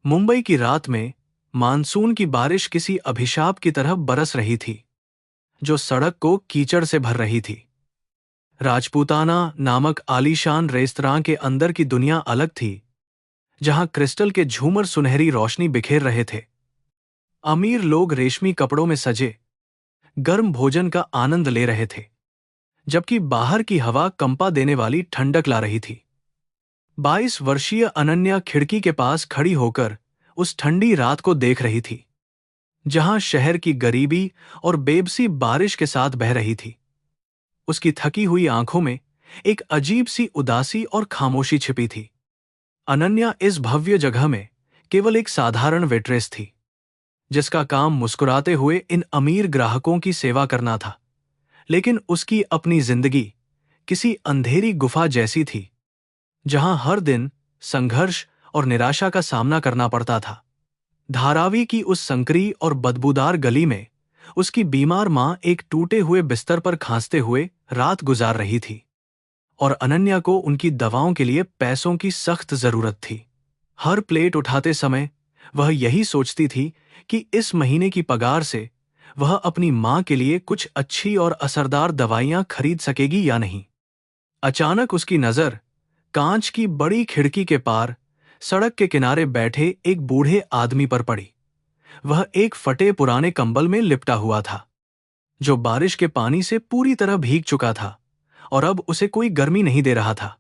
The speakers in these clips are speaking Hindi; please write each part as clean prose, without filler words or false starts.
मुंबई की रात में मानसून की बारिश किसी अभिशाप की तरह बरस रही थी, जो सड़क को कीचड़ से भर रही थी। राजपूताना नामक आलीशान रेस्तरां के अंदर की दुनिया अलग थी, जहां क्रिस्टल के झूमर सुनहरी रोशनी बिखेर रहे थे। अमीर लोग रेशमी कपड़ों में सजे गर्म भोजन का आनंद ले रहे थे, जबकि बाहर की हवा कंपा देने वाली ठंडक ला रही थी। 22 वर्षीय अनन्या खिड़की के पास खड़ी होकर उस ठंडी रात को देख रही थी, जहां शहर की गरीबी और बेबसी बारिश के साथ बह रही थी। उसकी थकी हुई आंखों में एक अजीब सी उदासी और खामोशी छिपी थी। अनन्या इस भव्य जगह में केवल एक साधारण वेट्रेस थी, जिसका काम मुस्कुराते हुए इन अमीर ग्राहकों की सेवा करना था। लेकिन उसकी अपनी जिंदगी किसी अंधेरी गुफा जैसी थी, जहां हर दिन संघर्ष और निराशा का सामना करना पड़ता था। धारावी की उस संकरी और बदबूदार गली में उसकी बीमार मां एक टूटे हुए बिस्तर पर खांसते हुए रात गुजार रही थी, और अनन्या को उनकी दवाओं के लिए पैसों की सख्त जरूरत थी। हर प्लेट उठाते समय वह यही सोचती थी कि इस महीने की पगार से वह अपनी मां के लिए कुछ अच्छी और असरदार दवाइयां खरीद सकेगी या नहीं। अचानक उसकी नजर कांच की बड़ी खिड़की के पार सड़क के किनारे बैठे एक बूढ़े आदमी पर पड़ी। वह एक फटे पुराने कंबल में लिपटा हुआ था, जो बारिश के पानी से पूरी तरह भीग चुका था और अब उसे कोई गर्मी नहीं दे रहा था।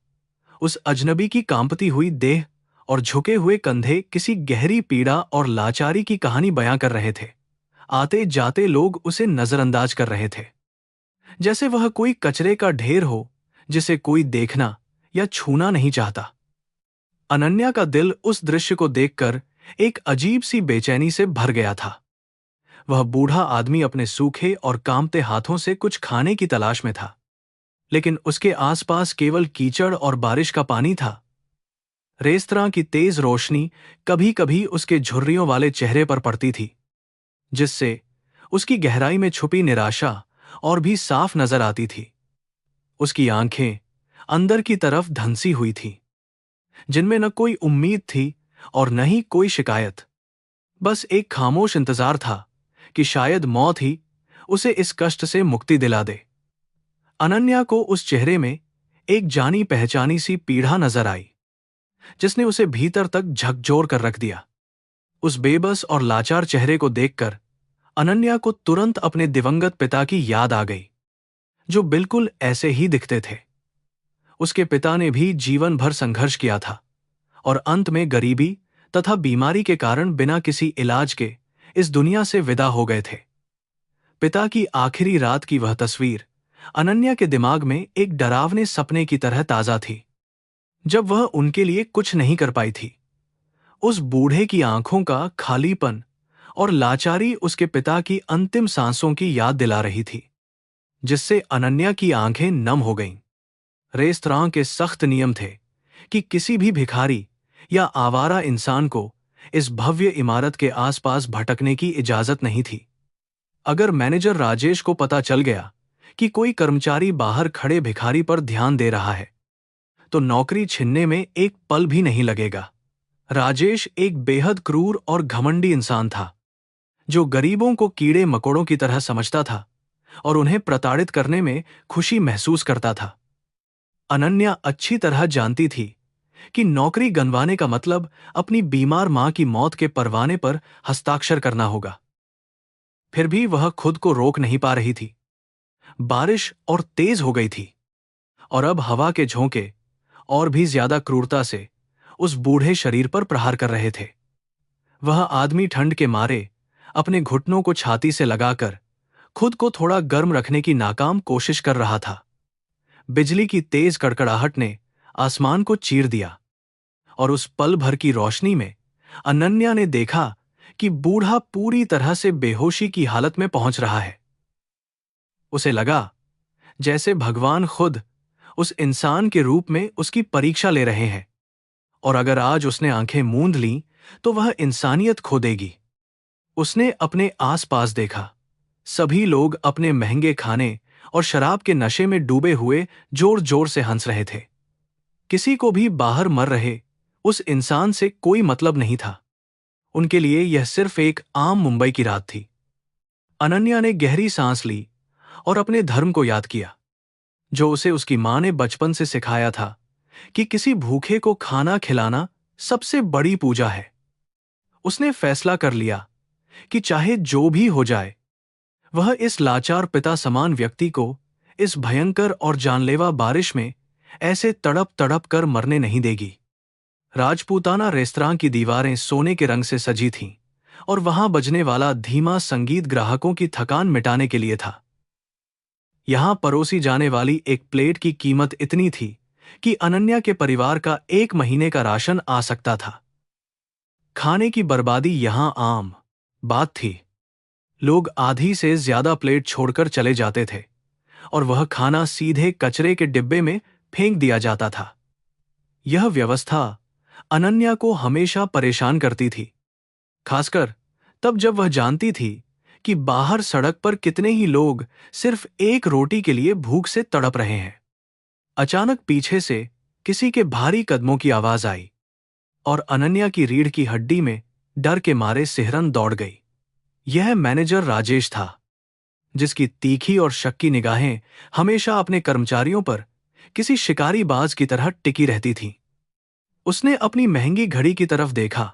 उस अजनबी की कांपती हुई देह और झुके हुए कंधे किसी गहरी पीड़ा और लाचारी की कहानी बयां कर रहे थे। आते जाते लोग उसे नजरअंदाज कर रहे थे, जैसे वह कोई कचरे का ढेर हो जिसे कोई देखना या छूना नहीं चाहता। अनन्या का दिल उस दृश्य को देखकर एक अजीब सी बेचैनी से भर गया था। वह बूढ़ा आदमी अपने सूखे और कांपते हाथों से कुछ खाने की तलाश में था, लेकिन उसके आसपास केवल कीचड़ और बारिश का पानी था। रेस्तरां की तेज रोशनी कभी कभी उसके झुर्रियों वाले चेहरे पर पड़ती थी, जिससे उसकी गहराई में छुपी निराशा और भी साफ नजर आती थी। उसकी आंखें अंदर की तरफ धंसी हुई थीं, जिनमें न कोई उम्मीद थी और न ही कोई शिकायत। बस एक खामोश इंतजार था कि शायद मौत ही उसे इस कष्ट से मुक्ति दिला दे। अनन्या को उस चेहरे में एक जानी पहचानी सी पीड़ा नजर आई, जिसने उसे भीतर तक झकझोर कर रख दिया। उस बेबस और लाचार चेहरे को देखकर अनन्या को तुरंत अपने दिवंगत पिता की याद आ गई, जो बिल्कुल ऐसे ही दिखते थे। उसके पिता ने भी जीवन भर संघर्ष किया था और अंत में गरीबी तथा बीमारी के कारण बिना किसी इलाज के इस दुनिया से विदा हो गए थे। पिता की आखिरी रात की वह तस्वीर अनन्या के दिमाग में एक डरावने सपने की तरह ताजा थी, जब वह उनके लिए कुछ नहीं कर पाई थी। उस बूढ़े की आंखों का खालीपन और लाचारी उसके पिता की अंतिम सांसों की याद दिला रही थी, जिससे अनन्या की आंखें नम हो गईं। रेस्तरां के सख्त नियम थे कि किसी भी भिखारी या आवारा इंसान को इस भव्य इमारत के आसपास भटकने की इजाजत नहीं थी। अगर मैनेजर राजेश को पता चल गया कि कोई कर्मचारी बाहर खड़े भिखारी पर ध्यान दे रहा है, तो नौकरी छिनने में एक पल भी नहीं लगेगा। राजेश एक बेहद क्रूर और घमंडी इंसान था, जो गरीबों को कीड़े मकोड़ों की तरह समझता था और उन्हें प्रताड़ित करने में खुशी महसूस करता था। अनन्या अच्छी तरह जानती थी कि नौकरी गंवाने का मतलब अपनी बीमार मां की मौत के परवाने पर हस्ताक्षर करना होगा। फिर भी वह खुद को रोक नहीं पा रही थी। बारिश और तेज हो गई थी, और अब हवा के झोंके और भी ज्यादा क्रूरता से उस बूढ़े शरीर पर प्रहार कर रहे थे। वह आदमी ठंड के मारे अपने घुटनों को छाती से लगाकर खुद को थोड़ा गर्म रखने की नाकाम कोशिश कर रहा था। बिजली की तेज कड़कड़ाहट ने आसमान को चीर दिया, और उस पल भर की रोशनी में अनन्या ने देखा कि बूढ़ा पूरी तरह से बेहोशी की हालत में पहुंच रहा है। उसे लगा जैसे भगवान खुद उस इंसान के रूप में उसकी परीक्षा ले रहे हैं, और अगर आज उसने आंखें मूंद लीं तो वह इंसानियत खो देगी। उसने अपने आसपास देखा। सभी लोग अपने महंगे खाने और शराब के नशे में डूबे हुए जोर जोर से हंस रहे थे। किसी को भी बाहर मर रहे उस इंसान से कोई मतलब नहीं था। उनके लिए यह सिर्फ एक आम मुंबई की रात थी। अनन्या ने गहरी सांस ली और अपने धर्म को याद किया, जो उसे उसकी मां ने बचपन से सिखाया था कि किसी भूखे को खाना खिलाना सबसे बड़ी पूजा है। उसने फैसला कर लिया कि चाहे जो भी हो जाए, वह इस लाचार पिता समान व्यक्ति को इस भयंकर और जानलेवा बारिश में ऐसे तड़प तड़प कर मरने नहीं देगी। राजपूताना रेस्तरां की दीवारें सोने के रंग से सजी थीं और वहां बजने वाला धीमा संगीत ग्राहकों की थकान मिटाने के लिए था। यहां परोसी जाने वाली एक प्लेट की कीमत इतनी थी कि अनन्या के परिवार का 1 महीने का राशन आ सकता था। खाने की बर्बादी यहां आम बात थी। लोग आधी से ज्यादा प्लेट छोड़कर चले जाते थे और वह खाना सीधे कचरे के डिब्बे में फेंक दिया जाता था। यह व्यवस्था अनन्या को हमेशा परेशान करती थी, खासकर तब जब वह जानती थी कि बाहर सड़क पर कितने ही लोग सिर्फ एक रोटी के लिए भूख से तड़प रहे हैं। अचानक पीछे से किसी के भारी कदमों की आवाज आई और अनन्या की रीढ़ की हड्डी में डर के मारे सिहरन दौड़ गई। यह मैनेजर राजेश था, जिसकी तीखी और शक्की निगाहें हमेशा अपने कर्मचारियों पर किसी शिकारी बाज की तरह टिकी रहती थीं। उसने अपनी महंगी घड़ी की तरफ देखा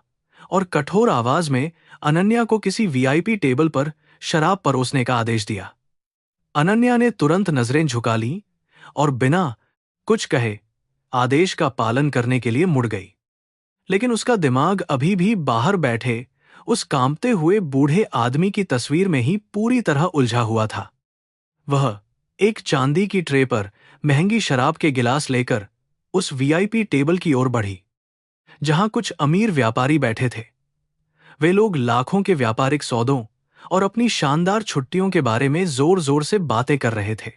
और कठोर आवाज में अनन्या को किसी वीआईपी टेबल पर शराब परोसने का आदेश दिया। अनन्या ने तुरंत नजरें झुका लीं और बिना कुछ कहे आदेश का पालन करने के लिए मुड़ गई। लेकिन उसका दिमाग अभी भी बाहर बैठे उस कांपते हुए बूढ़े आदमी की तस्वीर में ही पूरी तरह उलझा हुआ था। वह एक चांदी की ट्रे पर महंगी शराब के गिलास लेकर उस वीआईपी टेबल की ओर बढ़ी, जहां कुछ अमीर व्यापारी बैठे थे। वे लोग लाखों के व्यापारिक सौदों और अपनी शानदार छुट्टियों के बारे में जोर जोर से बातें कर रहे थे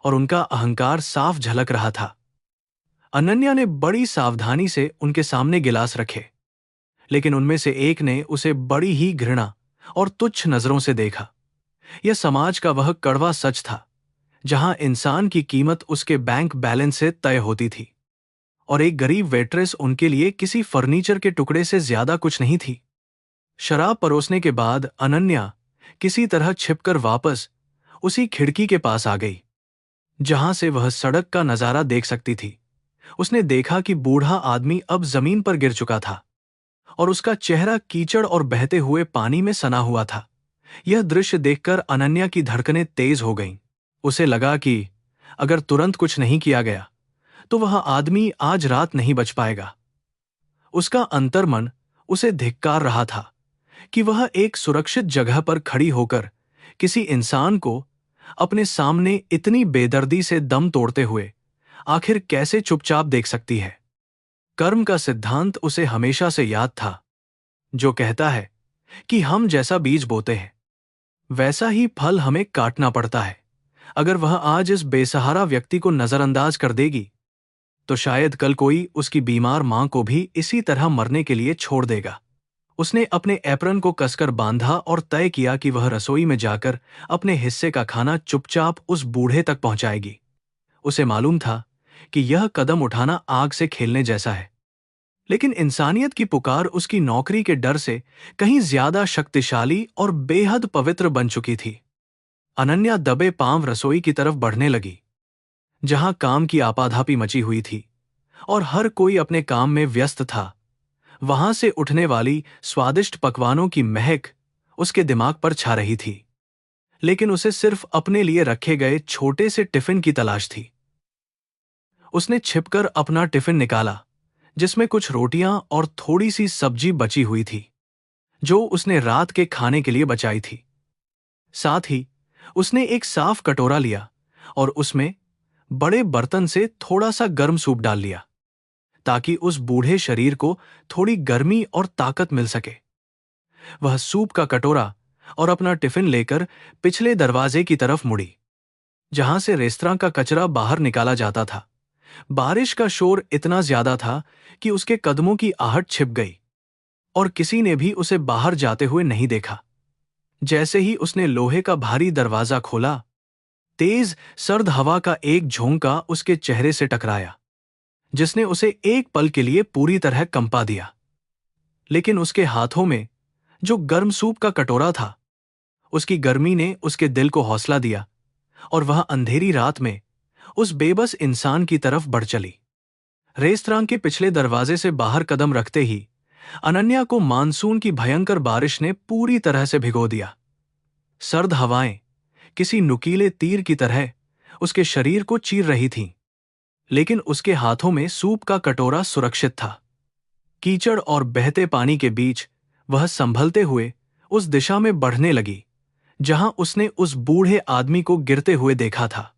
और उनका अहंकार साफ झलक रहा था। अनन्या ने बड़ी सावधानी से उनके सामने गिलास रखे, लेकिन उनमें से एक ने उसे बड़ी ही घृणा और तुच्छ नजरों से देखा। यह समाज का वह कड़वा सच था, जहां इंसान की कीमत उसके बैंक बैलेंस से तय होती थी और एक गरीब वेट्रेस उनके लिए किसी फर्नीचर के टुकड़े से ज्यादा कुछ नहीं थी। शराब परोसने के बाद अनन्या किसी तरह छिपकर वापस उसी खिड़की के पास आ गई, जहां से वह सड़क का नजारा देख सकती थी। उसने देखा कि बूढ़ा आदमी अब जमीन पर गिर चुका था और उसका चेहरा कीचड़ और बहते हुए पानी में सना हुआ था। यह दृश्य देखकर अनन्या की धड़कनें तेज हो गईं। उसे लगा कि अगर तुरंत कुछ नहीं किया गया तो वह आदमी आज रात नहीं बच पाएगा। उसका अंतर्मन उसे धिक्कार रहा था कि वह एक सुरक्षित जगह पर खड़ी होकर किसी इंसान को अपने सामने इतनी बेदर्दी से दम तोड़ते हुए आखिर कैसे चुपचाप देख सकती है। कर्म का सिद्धांत उसे हमेशा से याद था, जो कहता है कि हम जैसा बीज बोते हैं वैसा ही फल हमें काटना पड़ता है। अगर वह आज इस बेसहारा व्यक्ति को नजरअंदाज कर देगी तो शायद कल कोई उसकी बीमार मां को भी इसी तरह मरने के लिए छोड़ देगा। उसने अपने एप्रन को कसकर बांधा और तय किया कि वह रसोई में जाकर अपने हिस्से का खाना चुपचाप उस बूढ़े तक पहुंचाएगी। उसे मालूम था कि यह कदम उठाना आग से खेलने जैसा है, लेकिन इंसानियत की पुकार उसकी नौकरी के डर से कहीं ज्यादा शक्तिशाली और बेहद पवित्र बन चुकी थी। अनन्या दबे पांव रसोई की तरफ बढ़ने लगी, जहां काम की आपाधापी मची हुई थी और हर कोई अपने काम में व्यस्त था। वहां से उठने वाली स्वादिष्ट पकवानों की महक उसके दिमाग पर छा रही थी, लेकिन उसे सिर्फ अपने लिए रखे गए छोटे से टिफिन की तलाश थी। उसने छिपकर अपना टिफिन निकाला, जिसमें कुछ रोटियां और थोड़ी सी सब्जी बची हुई थी, जो उसने रात के खाने के लिए बचाई थी। साथ ही उसने एक साफ कटोरा लिया और उसमें बड़े बर्तन से थोड़ा सा गर्म सूप डाल लिया, ताकि उस बूढ़े शरीर को थोड़ी गर्मी और ताकत मिल सके। वह सूप का कटोरा और अपना टिफिन लेकर पिछले दरवाजे की तरफ मुड़ी, जहां से रेस्तरां का कचरा बाहर निकाला जाता था। बारिश का शोर इतना ज्यादा था कि उसके कदमों की आहट छिप गई और किसी ने भी उसे बाहर जाते हुए नहीं देखा। जैसे ही उसने लोहे का भारी दरवाजा खोला, तेज सर्द हवा का एक झोंका उसके चेहरे से टकराया, जिसने उसे एक पल के लिए पूरी तरह कंपा दिया। लेकिन उसके हाथों में जो गर्म सूप का कटोरा था, उसकी गर्मी ने उसके दिल को हौसला दिया और वह अंधेरी रात में उस बेबस इंसान की तरफ बढ़ चली। रेस्तरां के पिछले दरवाजे से बाहर कदम रखते ही अनन्या को मानसून की भयंकर बारिश ने पूरी तरह से भिगो दिया। सर्द हवाएं किसी नुकीले तीर की तरह उसके शरीर को चीर रही थीं, लेकिन उसके हाथों में सूप का कटोरा सुरक्षित था। कीचड़ और बहते पानी के बीच वह संभलते हुए उस दिशा में बढ़ने लगी जहां उसने उस बूढ़े आदमी को गिरते हुए देखा था।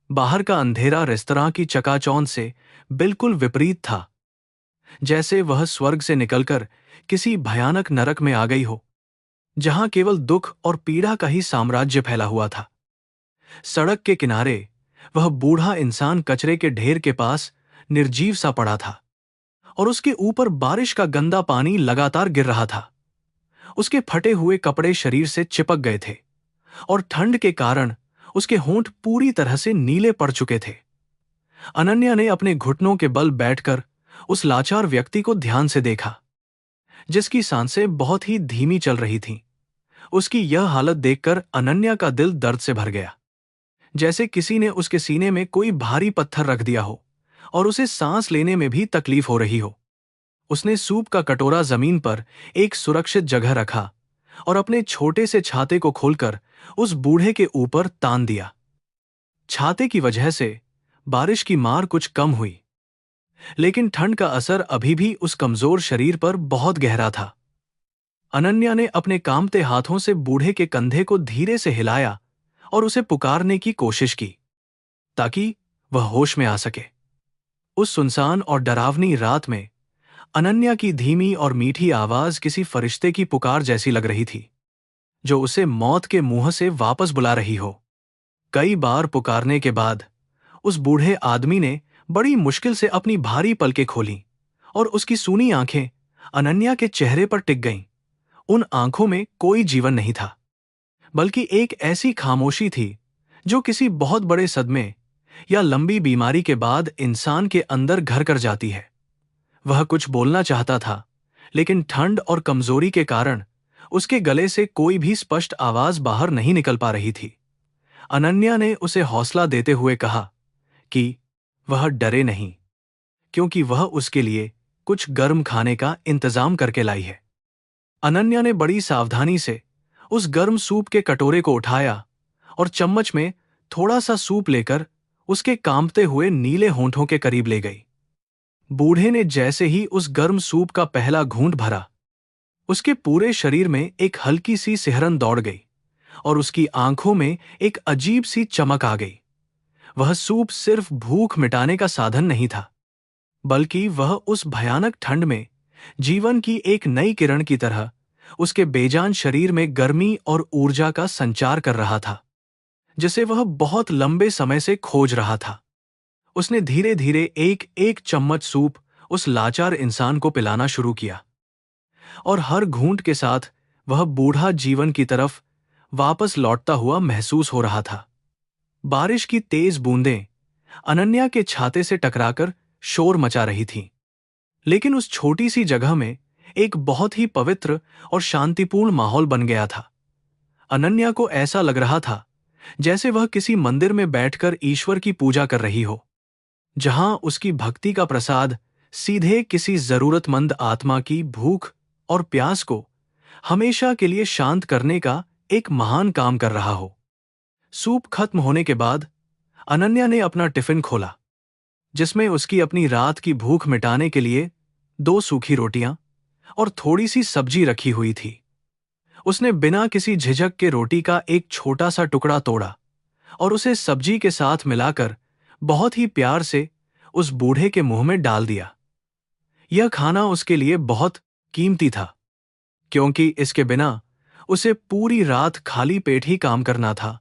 बाहर का अंधेरा रेस्तरां की चकाचौंध से बिल्कुल विपरीत था, जैसे वह स्वर्ग से निकलकर किसी भयानक नरक में आ गई हो, जहां केवल दुख और पीड़ा का ही साम्राज्य फैला हुआ था। सड़क के किनारे वह बूढ़ा इंसान कचरे के ढेर के पास निर्जीव सा पड़ा था और उसके ऊपर बारिश का गंदा पानी लगातार गिर रहा था। उसके फटे हुए कपड़े शरीर से चिपक गए थे और ठंड के कारण उसके होंठ पूरी तरह से नीले पड़ चुके थे। अनन्या ने अपने घुटनों के बल बैठकर उस लाचार व्यक्ति को ध्यान से देखा, जिसकी सांसें बहुत ही धीमी चल रही थीं। उसकी यह हालत देखकर अनन्या का दिल दर्द से भर गया, जैसे किसी ने उसके सीने में कोई भारी पत्थर रख दिया हो और उसे सांस लेने में भी तकलीफ हो रही हो। उसने सूप का कटोरा जमीन पर एक सुरक्षित जगह रखा और अपने छोटे से छाते को खोलकर उस बूढ़े के ऊपर तान दिया। छाते की वजह से बारिश की मार कुछ कम हुई, लेकिन ठंड का असर अभी भी उस कमजोर शरीर पर बहुत गहरा था। अनन्या ने अपने कांपते हाथों से बूढ़े के कंधे को धीरे से हिलाया और उसे पुकारने की कोशिश की, ताकि वह होश में आ सके। उस सुनसान और डरावनी रात में अनन्या की धीमी और मीठी आवाज किसी फरिश्ते की पुकार जैसी लग रही थी, जो उसे मौत के मुंह से वापस बुला रही हो। कई बार पुकारने के बाद उस बूढ़े आदमी ने बड़ी मुश्किल से अपनी भारी पलकें खोलीं और उसकी सूनी आंखें अनन्या के चेहरे पर टिक गईं। उन आंखों में कोई जीवन नहीं था, बल्कि एक ऐसी खामोशी थी जो किसी बहुत बड़े सदमे या लंबी बीमारी के बाद इंसान के अंदर घर कर जाती है। वह कुछ बोलना चाहता था, लेकिन ठंड और कमजोरी के कारण उसके गले से कोई भी स्पष्ट आवाज बाहर नहीं निकल पा रही थी। अनन्या ने उसे हौसला देते हुए कहा कि वह डरे नहीं, क्योंकि वह उसके लिए कुछ गर्म खाने का इंतजाम करके लाई है। अनन्या ने बड़ी सावधानी से उस गर्म सूप के कटोरे को उठाया और चम्मच में थोड़ा सा सूप लेकर उसके कांपते हुए नीले होंठों के करीब ले गई। बूढ़े ने जैसे ही उस गर्म सूप का पहला घूंट भरा, उसके पूरे शरीर में एक हल्की सी सिहरन दौड़ गई और उसकी आंखों में एक अजीब सी चमक आ गई। वह सूप सिर्फ भूख मिटाने का साधन नहीं था, बल्कि वह उस भयानक ठंड में जीवन की एक नई किरण की तरह उसके बेजान शरीर में गर्मी और ऊर्जा का संचार कर रहा था, जिसे वह बहुत लंबे समय से खोज रहा था। उसने धीरे धीरे एक एक चम्मच सूप उस लाचार इंसान को पिलाना शुरू किया और हर घूंट के साथ वह बूढ़ा जीवन की तरफ वापस लौटता हुआ महसूस हो रहा था। बारिश की तेज बूंदें अनन्या के छाते से टकराकर शोर मचा रही थीं, लेकिन उस छोटी सी जगह में एक बहुत ही पवित्र और शांतिपूर्ण माहौल बन गया था। अनन्या को ऐसा लग रहा था जैसे वह किसी मंदिर में बैठकर ईश्वर की पूजा कर रही हो, जहां उसकी भक्ति का प्रसाद सीधे किसी जरूरतमंद आत्मा की भूख और प्यास को हमेशा के लिए शांत करने का एक महान काम कर रहा हो। सूप खत्म होने के बाद अनन्या ने अपना टिफिन खोला, जिसमें उसकी अपनी रात की भूख मिटाने के लिए 2 सूखी रोटियां और थोड़ी सी सब्जी रखी हुई थी। उसने बिना किसी झिझक के रोटी का एक छोटा सा टुकड़ा तोड़ा और उसे सब्जी के साथ मिलाकर बहुत ही प्यार से उस बूढ़े के मुंह में डाल दिया। यह खाना उसके लिए बहुत कीमती था, क्योंकि इसके बिना उसे पूरी रात खाली पेट ही काम करना था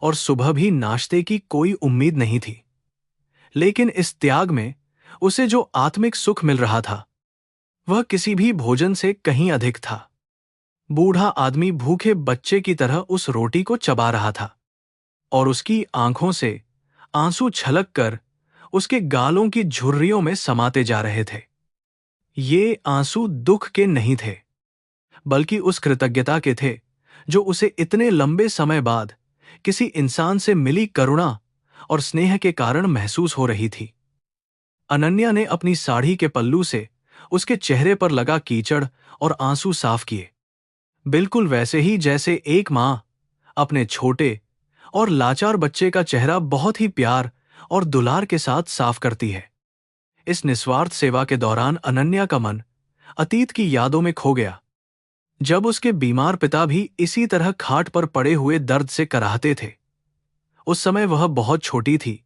और सुबह भी नाश्ते की कोई उम्मीद नहीं थी। लेकिन इस त्याग में उसे जो आत्मिक सुख मिल रहा था, वह किसी भी भोजन से कहीं अधिक था। बूढ़ा आदमी भूखे बच्चे की तरह उस रोटी को चबा रहा था और उसकी आंखों से आंसू छलक कर उसके गालों की झुर्रियों में समाते जा रहे थे। ये आंसू दुख के नहीं थे, बल्कि उस कृतज्ञता के थे जो उसे इतने लंबे समय बाद किसी इंसान से मिली करुणा और स्नेह के कारण महसूस हो रही थी। अनन्या ने अपनी साड़ी के पल्लू से उसके चेहरे पर लगा कीचड़ और आंसू साफ किए, बिल्कुल वैसे ही जैसे एक मां अपने छोटे और लाचार बच्चे का चेहरा बहुत ही प्यार और दुलार के साथ साफ करती है। इस निस्वार्थ सेवा के दौरान अनन्या का मन अतीत की यादों में खो गया, जब उसके बीमार पिता भी इसी तरह खाट पर पड़े हुए दर्द से कराहते थे। उस समय वह बहुत छोटी थी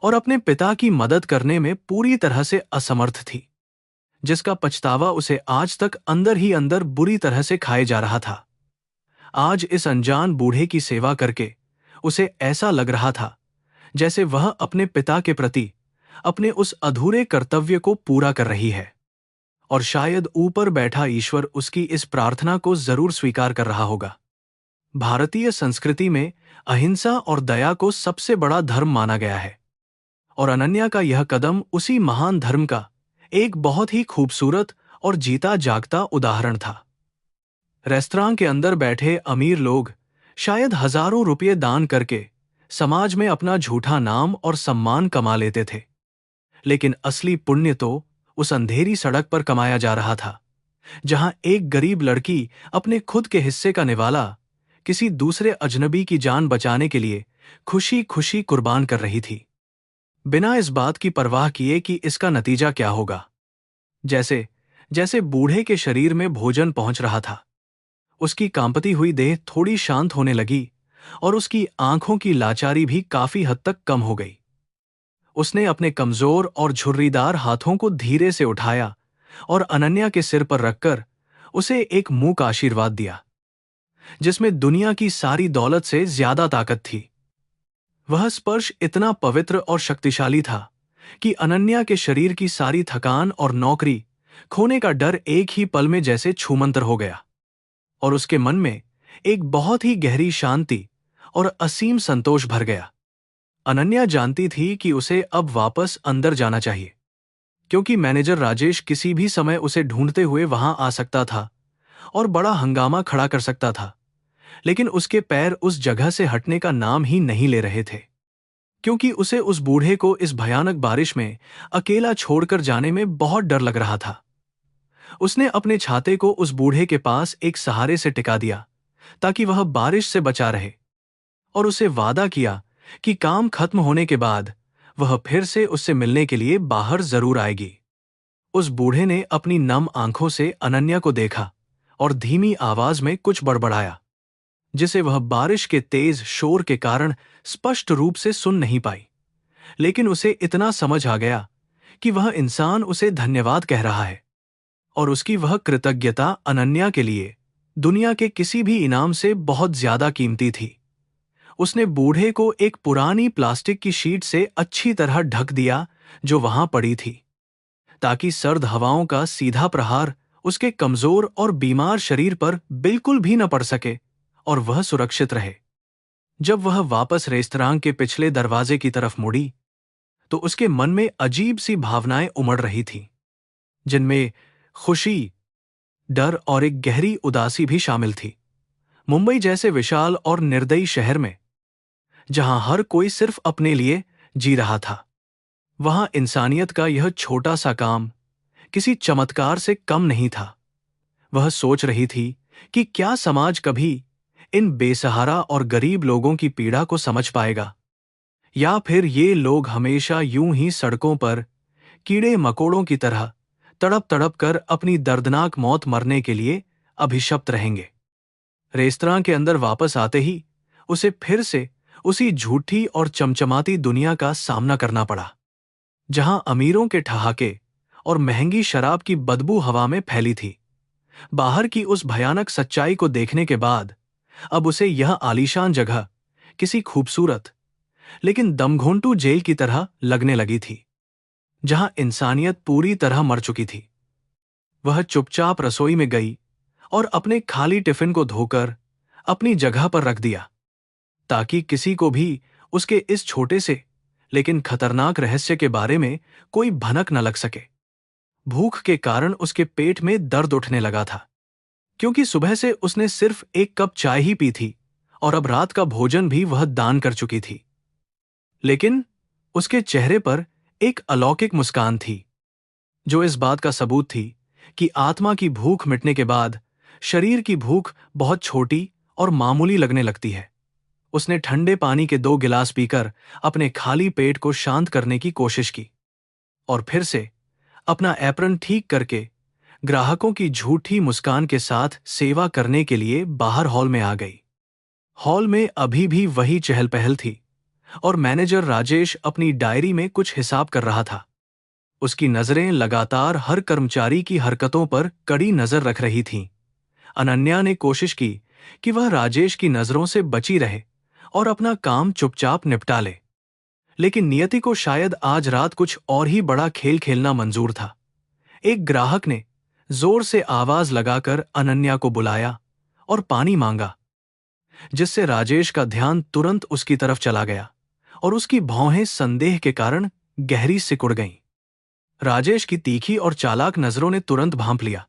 और अपने पिता की मदद करने में पूरी तरह से असमर्थ थी, जिसका पछतावा उसे आज तक अंदर ही अंदर बुरी तरह से खाए जा रहा था। आज इस अनजान बूढ़े की सेवा करके उसे ऐसा लग रहा था जैसे वह अपने पिता के प्रति अपने उस अधूरे कर्तव्य को पूरा कर रही है, और शायद ऊपर बैठा ईश्वर उसकी इस प्रार्थना को जरूर स्वीकार कर रहा होगा। भारतीय संस्कृति में अहिंसा और दया को सबसे बड़ा धर्म माना गया है, और अनन्या का यह कदम उसी महान धर्म का एक बहुत ही खूबसूरत और जीता जागता उदाहरण था। रेस्तरां के अंदर बैठे अमीर लोग शायद हजारों रुपये दान करके समाज में अपना झूठा नाम और सम्मान कमा लेते थे, लेकिन असली पुण्य तो उस अंधेरी सड़क पर कमाया जा रहा था, जहां एक गरीब लड़की अपने खुद के हिस्से का निवाला किसी दूसरे अजनबी की जान बचाने के लिए खुशी खुशी कुर्बान कर रही थी, बिना इस बात की परवाह किए कि इसका नतीजा क्या होगा। जैसे जैसे बूढ़े के शरीर में भोजन पहुंच रहा था, उसकी कांपती हुई देह थोड़ी शांत होने लगी और उसकी आंखों की लाचारी भी काफी हद तक कम हो गई। उसने अपने कमजोर और झुर्रीदार हाथों को धीरे से उठाया और अनन्या के सिर पर रखकर उसे एक मूक आशीर्वाद दिया, जिसमें दुनिया की सारी दौलत से ज्यादा ताकत थी। वह स्पर्श इतना पवित्र और शक्तिशाली था कि अनन्या के शरीर की सारी थकान और नौकरी खोने का डर एक ही पल में जैसे छूमंतर हो गया, और उसके मन में एक बहुत ही गहरी शांति और असीम संतोष भर गया। अनन्या जानती थी कि उसे अब वापस अंदर जाना चाहिए, क्योंकि मैनेजर राजेश किसी भी समय उसे ढूंढते हुए वहां आ सकता था और बड़ा हंगामा खड़ा कर सकता था, लेकिन उसके पैर उस जगह से हटने का नाम ही नहीं ले रहे थे, क्योंकि उसे उस बूढ़े को इस भयानक बारिश में अकेला छोड़कर जाने में बहुत डर लग रहा था। उसने अपने छाते को उस बूढ़े के पास एक सहारे से टिका दिया ताकि वह बारिश से बचा रहे, और उसे वादा किया कि काम खत्म होने के बाद वह फिर से उससे मिलने के लिए बाहर जरूर आएगी। उस बूढ़े ने अपनी नम आंखों से अनन्या को देखा और धीमी आवाज में कुछ बड़बड़ाया, जिसे वह बारिश के तेज शोर के कारण स्पष्ट रूप से सुन नहीं पाई, लेकिन उसे इतना समझ आ गया कि वह इंसान उसे धन्यवाद कह रहा है, और उसकी वह कृतज्ञता अनन्या के लिए दुनिया के किसी भी इनाम से बहुत ज्यादा कीमती थी। उसने बूढ़े को एक पुरानी प्लास्टिक की शीट से अच्छी तरह ढक दिया जो वहां पड़ी थी, ताकि सर्द हवाओं का सीधा प्रहार उसके कमजोर और बीमार शरीर पर बिल्कुल भी न पड़ सके और वह सुरक्षित रहे। जब वह वापस रेस्तरां के पिछले दरवाजे की तरफ मुड़ी, तो उसके मन में अजीब सी भावनाएं उमड़ रही थीं, जिनमें खुशी, डर और एक गहरी उदासी भी शामिल थी। मुंबई जैसे विशाल और निर्दयी शहर में, जहां हर कोई सिर्फ अपने लिए जी रहा था, वहां इंसानियत का यह छोटा सा काम किसी चमत्कार से कम नहीं था। वह सोच रही थी कि क्या समाज कभी इन बेसहारा और गरीब लोगों की पीड़ा को समझ पाएगा, या फिर ये लोग हमेशा यूं ही सड़कों पर कीड़े मकोड़ों की तरह तड़प तड़प कर अपनी दर्दनाक मौत मरने के लिए अभिशप्त रहेंगे। रेस्तरां के अंदर वापस आते ही उसे फिर से उसी झूठी और चमचमाती दुनिया का सामना करना पड़ा, जहां अमीरों के ठहाके और महंगी शराब की बदबू हवा में फैली थी। बाहर की उस भयानक सच्चाई को देखने के बाद अब उसे यह आलीशान जगह किसी खूबसूरत लेकिन दमघोंटू जेल की तरह लगने लगी थी, जहां इंसानियत पूरी तरह मर चुकी थी। वह चुपचाप रसोई में गई और अपने खाली टिफिन को धोकर अपनी जगह पर रख दिया, ताकि किसी को भी उसके इस छोटे से लेकिन खतरनाक रहस्य के बारे में कोई भनक न लग सके। भूख के कारण उसके पेट में दर्द उठने लगा था, क्योंकि सुबह से उसने सिर्फ एक कप चाय ही पी थी और अब रात का भोजन भी वह दान कर चुकी थी। लेकिन उसके चेहरे पर एक अलौकिक मुस्कान थी, जो इस बात का सबूत थी कि आत्मा की भूख मिटने के बाद शरीर की भूख बहुत छोटी और मामूली लगने लगती है। उसने ठंडे पानी के 2 गिलास पीकर अपने खाली पेट को शांत करने की कोशिश की और फिर से अपना एप्रन ठीक करके ग्राहकों की झूठी मुस्कान के साथ सेवा करने के लिए बाहर हॉल में आ गई। हॉल में अभी भी वही चहल पहल थी और मैनेजर राजेश अपनी डायरी में कुछ हिसाब कर रहा था। उसकी नजरें लगातार हर कर्मचारी की हरकतों पर कड़ी नजर रख रही थीं। अनन्या ने कोशिश की कि वह राजेश की नजरों से बची रहे और अपना काम चुपचाप निपटा ले, लेकिन नियति को शायद आज रात कुछ और ही बड़ा खेल खेलना मंजूर था। एक ग्राहक ने जोर से आवाज लगाकर अनन्या को बुलाया और पानी मांगा, जिससे राजेश का ध्यान तुरंत उसकी तरफ चला गया और उसकी भौहें संदेह के कारण गहरी सिकुड़ गईं। राजेश की तीखी और चालाक नजरों ने तुरंत भांप लिया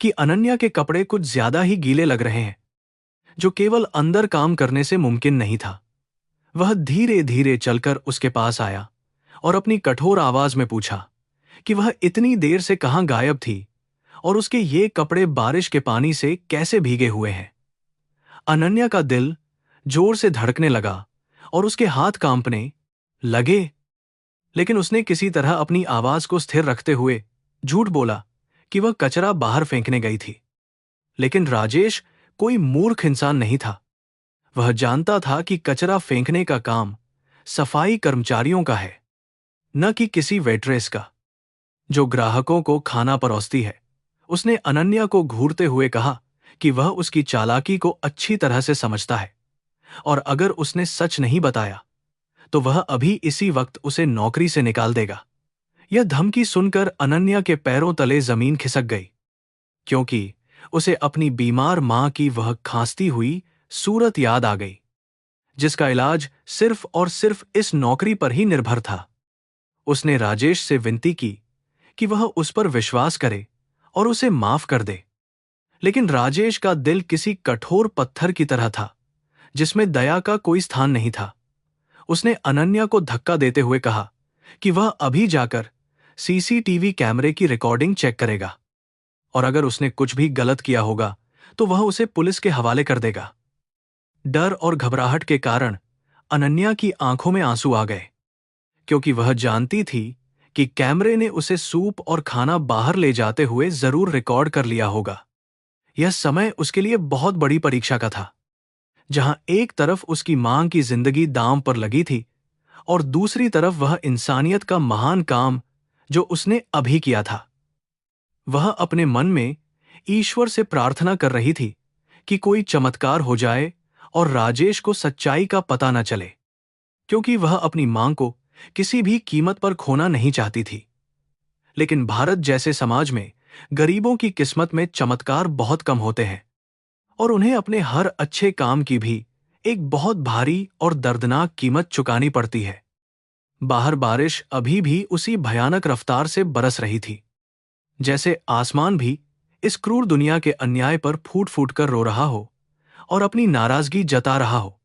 कि अनन्या के कपड़े कुछ ज्यादा ही गीले लग रहे हैं, जो केवल अंदर काम करने से मुमकिन नहीं था। वह धीरे धीरे चलकर उसके पास आया और अपनी कठोर आवाज में पूछा कि वह इतनी देर से कहां गायब थी और उसके ये कपड़े बारिश के पानी से कैसे भीगे हुए हैं। अनन्या का दिल जोर से धड़कने लगा और उसके हाथ कांपने लगे, लेकिन उसने किसी तरह अपनी आवाज को स्थिर रखते हुए झूठ बोला कि वह कचरा बाहर फेंकने गई थी। लेकिन राजेश कोई मूर्ख इंसान नहीं था। वह जानता था कि कचरा फेंकने का काम सफाई कर्मचारियों का है, न कि किसी वेट्रेस का, जो ग्राहकों को खाना परोसती है। उसने अनन्या को घूरते हुए कहा कि वह उसकी चालाकी को अच्छी तरह से समझता है और अगर उसने सच नहीं बताया तो वह अभी इसी वक्त उसे नौकरी से निकाल देगा। यह धमकी सुनकर अनन्या के पैरों तले जमीन खिसक गई, क्योंकि उसे अपनी बीमार मां की वह खांसती हुई सूरत याद आ गई, जिसका इलाज सिर्फ और सिर्फ इस नौकरी पर ही निर्भर था। उसने राजेश से विनती की कि वह उस पर विश्वास करे और उसे माफ कर दे, लेकिन राजेश का दिल किसी कठोर पत्थर की तरह था, जिसमें दया का कोई स्थान नहीं था। उसने अनन्या को धक्का देते हुए कहा कि वह अभी जाकर सीसीटीवी कैमरे की रिकॉर्डिंग चेक करेगा और अगर उसने कुछ भी गलत किया होगा तो वह उसे पुलिस के हवाले कर देगा। डर और घबराहट के कारण अनन्या की आंखों में आंसू आ गए, क्योंकि वह जानती थी कि कैमरे ने उसे सूप और खाना बाहर ले जाते हुए जरूर रिकॉर्ड कर लिया होगा। यह समय उसके लिए बहुत बड़ी परीक्षा का था, जहां एक तरफ उसकी मां की जिंदगी दांव पर लगी थी और दूसरी तरफ वह इंसानियत का महान काम जो उसने अभी किया था। वह अपने मन में ईश्वर से प्रार्थना कर रही थी कि कोई चमत्कार हो जाए और राजेश को सच्चाई का पता न चले, क्योंकि वह अपनी मां को किसी भी कीमत पर खोना नहीं चाहती थी। लेकिन भारत जैसे समाज में गरीबों की किस्मत में चमत्कार बहुत कम होते हैं और उन्हें अपने हर अच्छे काम की भी एक बहुत भारी और दर्दनाक कीमत चुकानी पड़ती है। बाहर बारिश अभी भी उसी भयानक रफ्तार से बरस रही थी, जैसे आसमान भी इस क्रूर दुनिया के अन्याय पर फूट फूट कर रो रहा हो और अपनी नाराजगी जता रहा हो।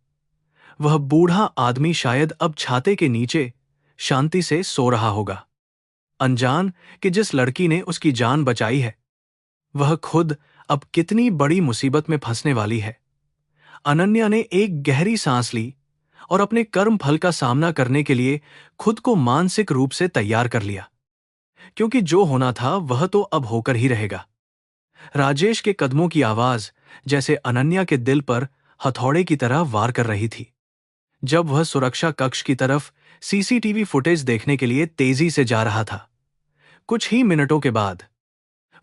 वह बूढ़ा आदमी शायद अब छाते के नीचे शांति से सो रहा होगा, अनजान कि जिस लड़की ने उसकी जान बचाई है वह खुद अब कितनी बड़ी मुसीबत में फंसने वाली है। अनन्या ने एक गहरी सांस ली और अपने कर्म फल का सामना करने के लिए खुद को मानसिक रूप से तैयार कर लिया, क्योंकि जो होना था वह तो अब होकर ही रहेगा। राजेश के कदमों की आवाज जैसे अनन्या के दिल पर हथौड़े की तरह वार कर रही थी। जब वह सुरक्षा कक्ष की तरफ सीसीटीवी फुटेज देखने के लिए तेजी से जा रहा था, कुछ ही मिनटों के बाद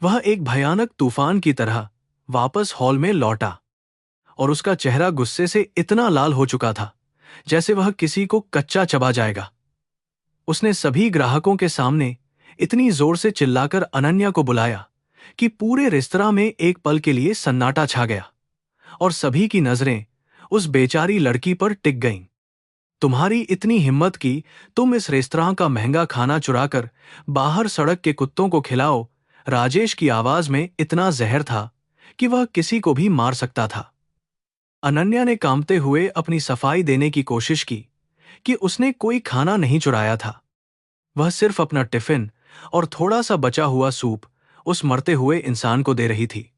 वह एक भयानक तूफान की तरह वापस हॉल में लौटा और उसका चेहरा गुस्से से इतना लाल हो चुका था जैसे वह किसी को कच्चा चबा जाएगा। उसने सभी ग्राहकों के सामने इतनी जोर से चिल्लाकर अनन्या को बुलाया कि पूरे रेस्तरां में एक पल के लिए सन्नाटा छा गया और सभी की नजरें उस बेचारी लड़की पर टिक गईं। तुम्हारी इतनी हिम्मत कि तुम इस रेस्तरां का महंगा खाना चुराकर बाहर सड़क के कुत्तों को खिलाओ। राजेश की आवाज में इतना जहर था कि वह किसी को भी मार सकता था। अनन्या ने कांपते हुए अपनी सफाई देने की कोशिश की कि उसने कोई खाना नहीं चुराया था। वह सिर्फ अपना टिफिन और थोड़ा सा बचा हुआ सूप उस मरते हुए इंसान को दे रही थी।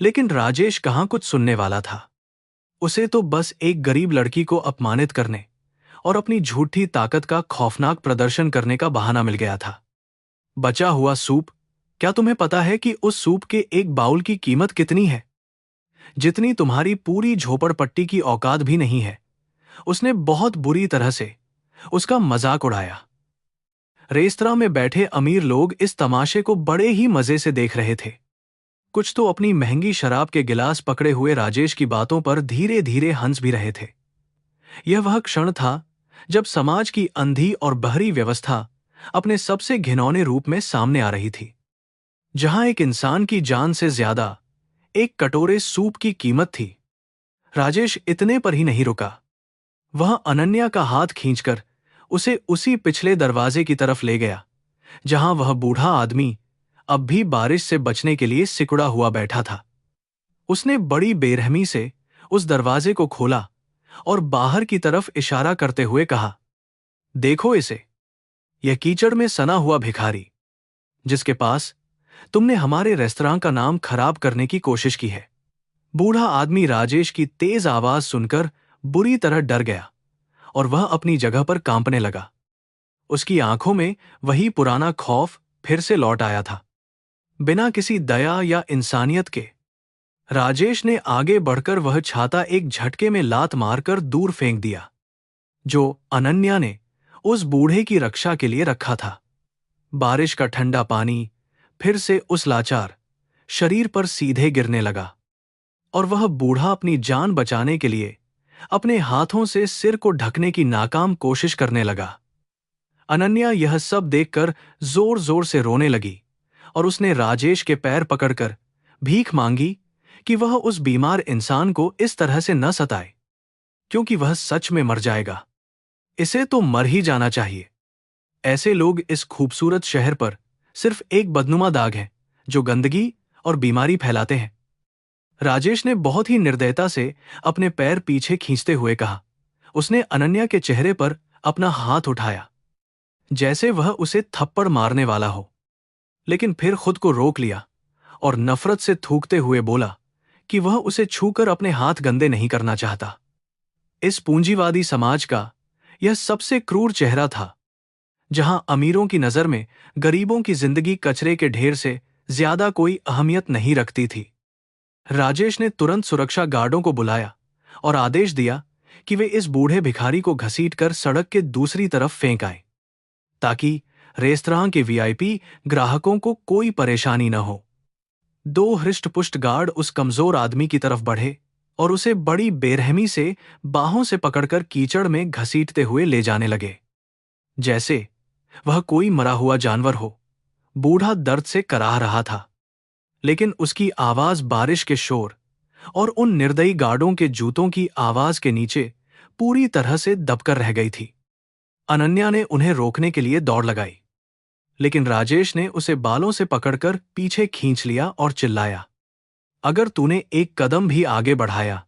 लेकिन राजेश कहाँ कुछ सुनने वाला था। उसे तो बस एक गरीब लड़की को अपमानित करने और अपनी झूठी ताकत का खौफनाक प्रदर्शन करने का बहाना मिल गया था। बचा हुआ सूप? क्या तुम्हें पता है कि उस सूप के एक बाउल की कीमत कितनी है? जितनी तुम्हारी पूरी झोपड़पट्टी की औकात भी नहीं है। उसने बहुत बुरी तरह से उसका मजाक उड़ाया। रेस्तरां में बैठे अमीर लोग इस तमाशे को बड़े ही मजे से देख रहे थे। कुछ तो अपनी महंगी शराब के गिलास पकड़े हुए राजेश की बातों पर धीरे धीरे हंस भी रहे थे। यह वह क्षण था जब समाज की अंधी और बहरी व्यवस्था अपने सबसे घिनौने रूप में सामने आ रही थी। जहां एक इंसान की जान से ज्यादा एक कटोरे सूप की कीमत थी। राजेश इतने पर ही नहीं रुका। वह अनन्या का हाथ खींचकर उसे उसी पिछले दरवाजे की तरफ ले गया जहां वह बूढ़ा आदमी अब भी बारिश से बचने के लिए सिकुड़ा हुआ बैठा था। उसने बड़ी बेरहमी से उस दरवाजे को खोला और बाहर की तरफ इशारा करते हुए कहा, देखो इसे, यह कीचड़ में सना हुआ भिखारी जिसके पास तुमने हमारे रेस्तरां का नाम खराब करने की कोशिश की है। बूढ़ा आदमी राजेश की तेज आवाज सुनकर बुरी तरह डर गया और वह अपनी जगह पर कांपने लगा। उसकी आंखों में वही पुराना खौफ फिर से लौट आया था। बिना किसी दया या इंसानियत के राजेश ने आगे बढ़कर वह छाता एक झटके में लात मारकर दूर फेंक दिया जो अनन्या ने उस बूढ़े की रक्षा के लिए रखा था। बारिश का ठंडा पानी फिर से उस लाचार शरीर पर सीधे गिरने लगा और वह बूढ़ा अपनी जान बचाने के लिए अपने हाथों से सिर को ढकने की नाकाम कोशिश करने लगा। अनन्या यह सब देखकर जोर जोर से रोने लगी और उसने राजेश के पैर पकड़कर भीख मांगी कि वह उस बीमार इंसान को इस तरह से न सताए, क्योंकि वह सच में मर जाएगा। इसे तो मर ही जाना चाहिए। ऐसे लोग इस खूबसूरत शहर पर सिर्फ एक बदनुमा दाग है जो गंदगी और बीमारी फैलाते हैं। राजेश ने बहुत ही निर्दयता से अपने पैर पीछे खींचते हुए कहा। उसने अनन्या के चेहरे पर अपना हाथ उठाया जैसे वह उसे थप्पड़ मारने वाला हो, लेकिन फिर खुद को रोक लिया और नफरत से थूकते हुए बोला कि वह उसे छूकर अपने हाथ गंदे नहीं करना चाहता। इस पूंजीवादी समाज का यह सबसे क्रूर चेहरा था जहां अमीरों की नजर में गरीबों की जिंदगी कचरे के ढेर से ज्यादा कोई अहमियत नहीं रखती थी। राजेश ने तुरंत सुरक्षा गार्डों को बुलाया और आदेश दिया कि वे इस बूढ़े भिखारी को घसीटकर सड़क के दूसरी तरफ फेंक आए ताकि रेस्तरां के वीआईपी ग्राहकों को कोई परेशानी न हो। दो हृष्टपुष्ट गार्ड उस कमजोर आदमी की तरफ बढ़े और उसे बड़ी बेरहमी से बाहों से पकड़कर कीचड़ में घसीटते हुए ले जाने लगे जैसे वह कोई मरा हुआ जानवर हो। बूढ़ा दर्द से कराह रहा था, लेकिन उसकी आवाज बारिश के शोर और उन निर्दयी गार्डों के जूतों की आवाज के नीचे पूरी तरह से दबकर रह गई थी। अनन्या ने उन्हें रोकने के लिए दौड़ लगाई, लेकिन राजेश ने उसे बालों से पकड़कर पीछे खींच लिया और चिल्लाया, अगर तूने एक कदम भी आगे बढ़ाया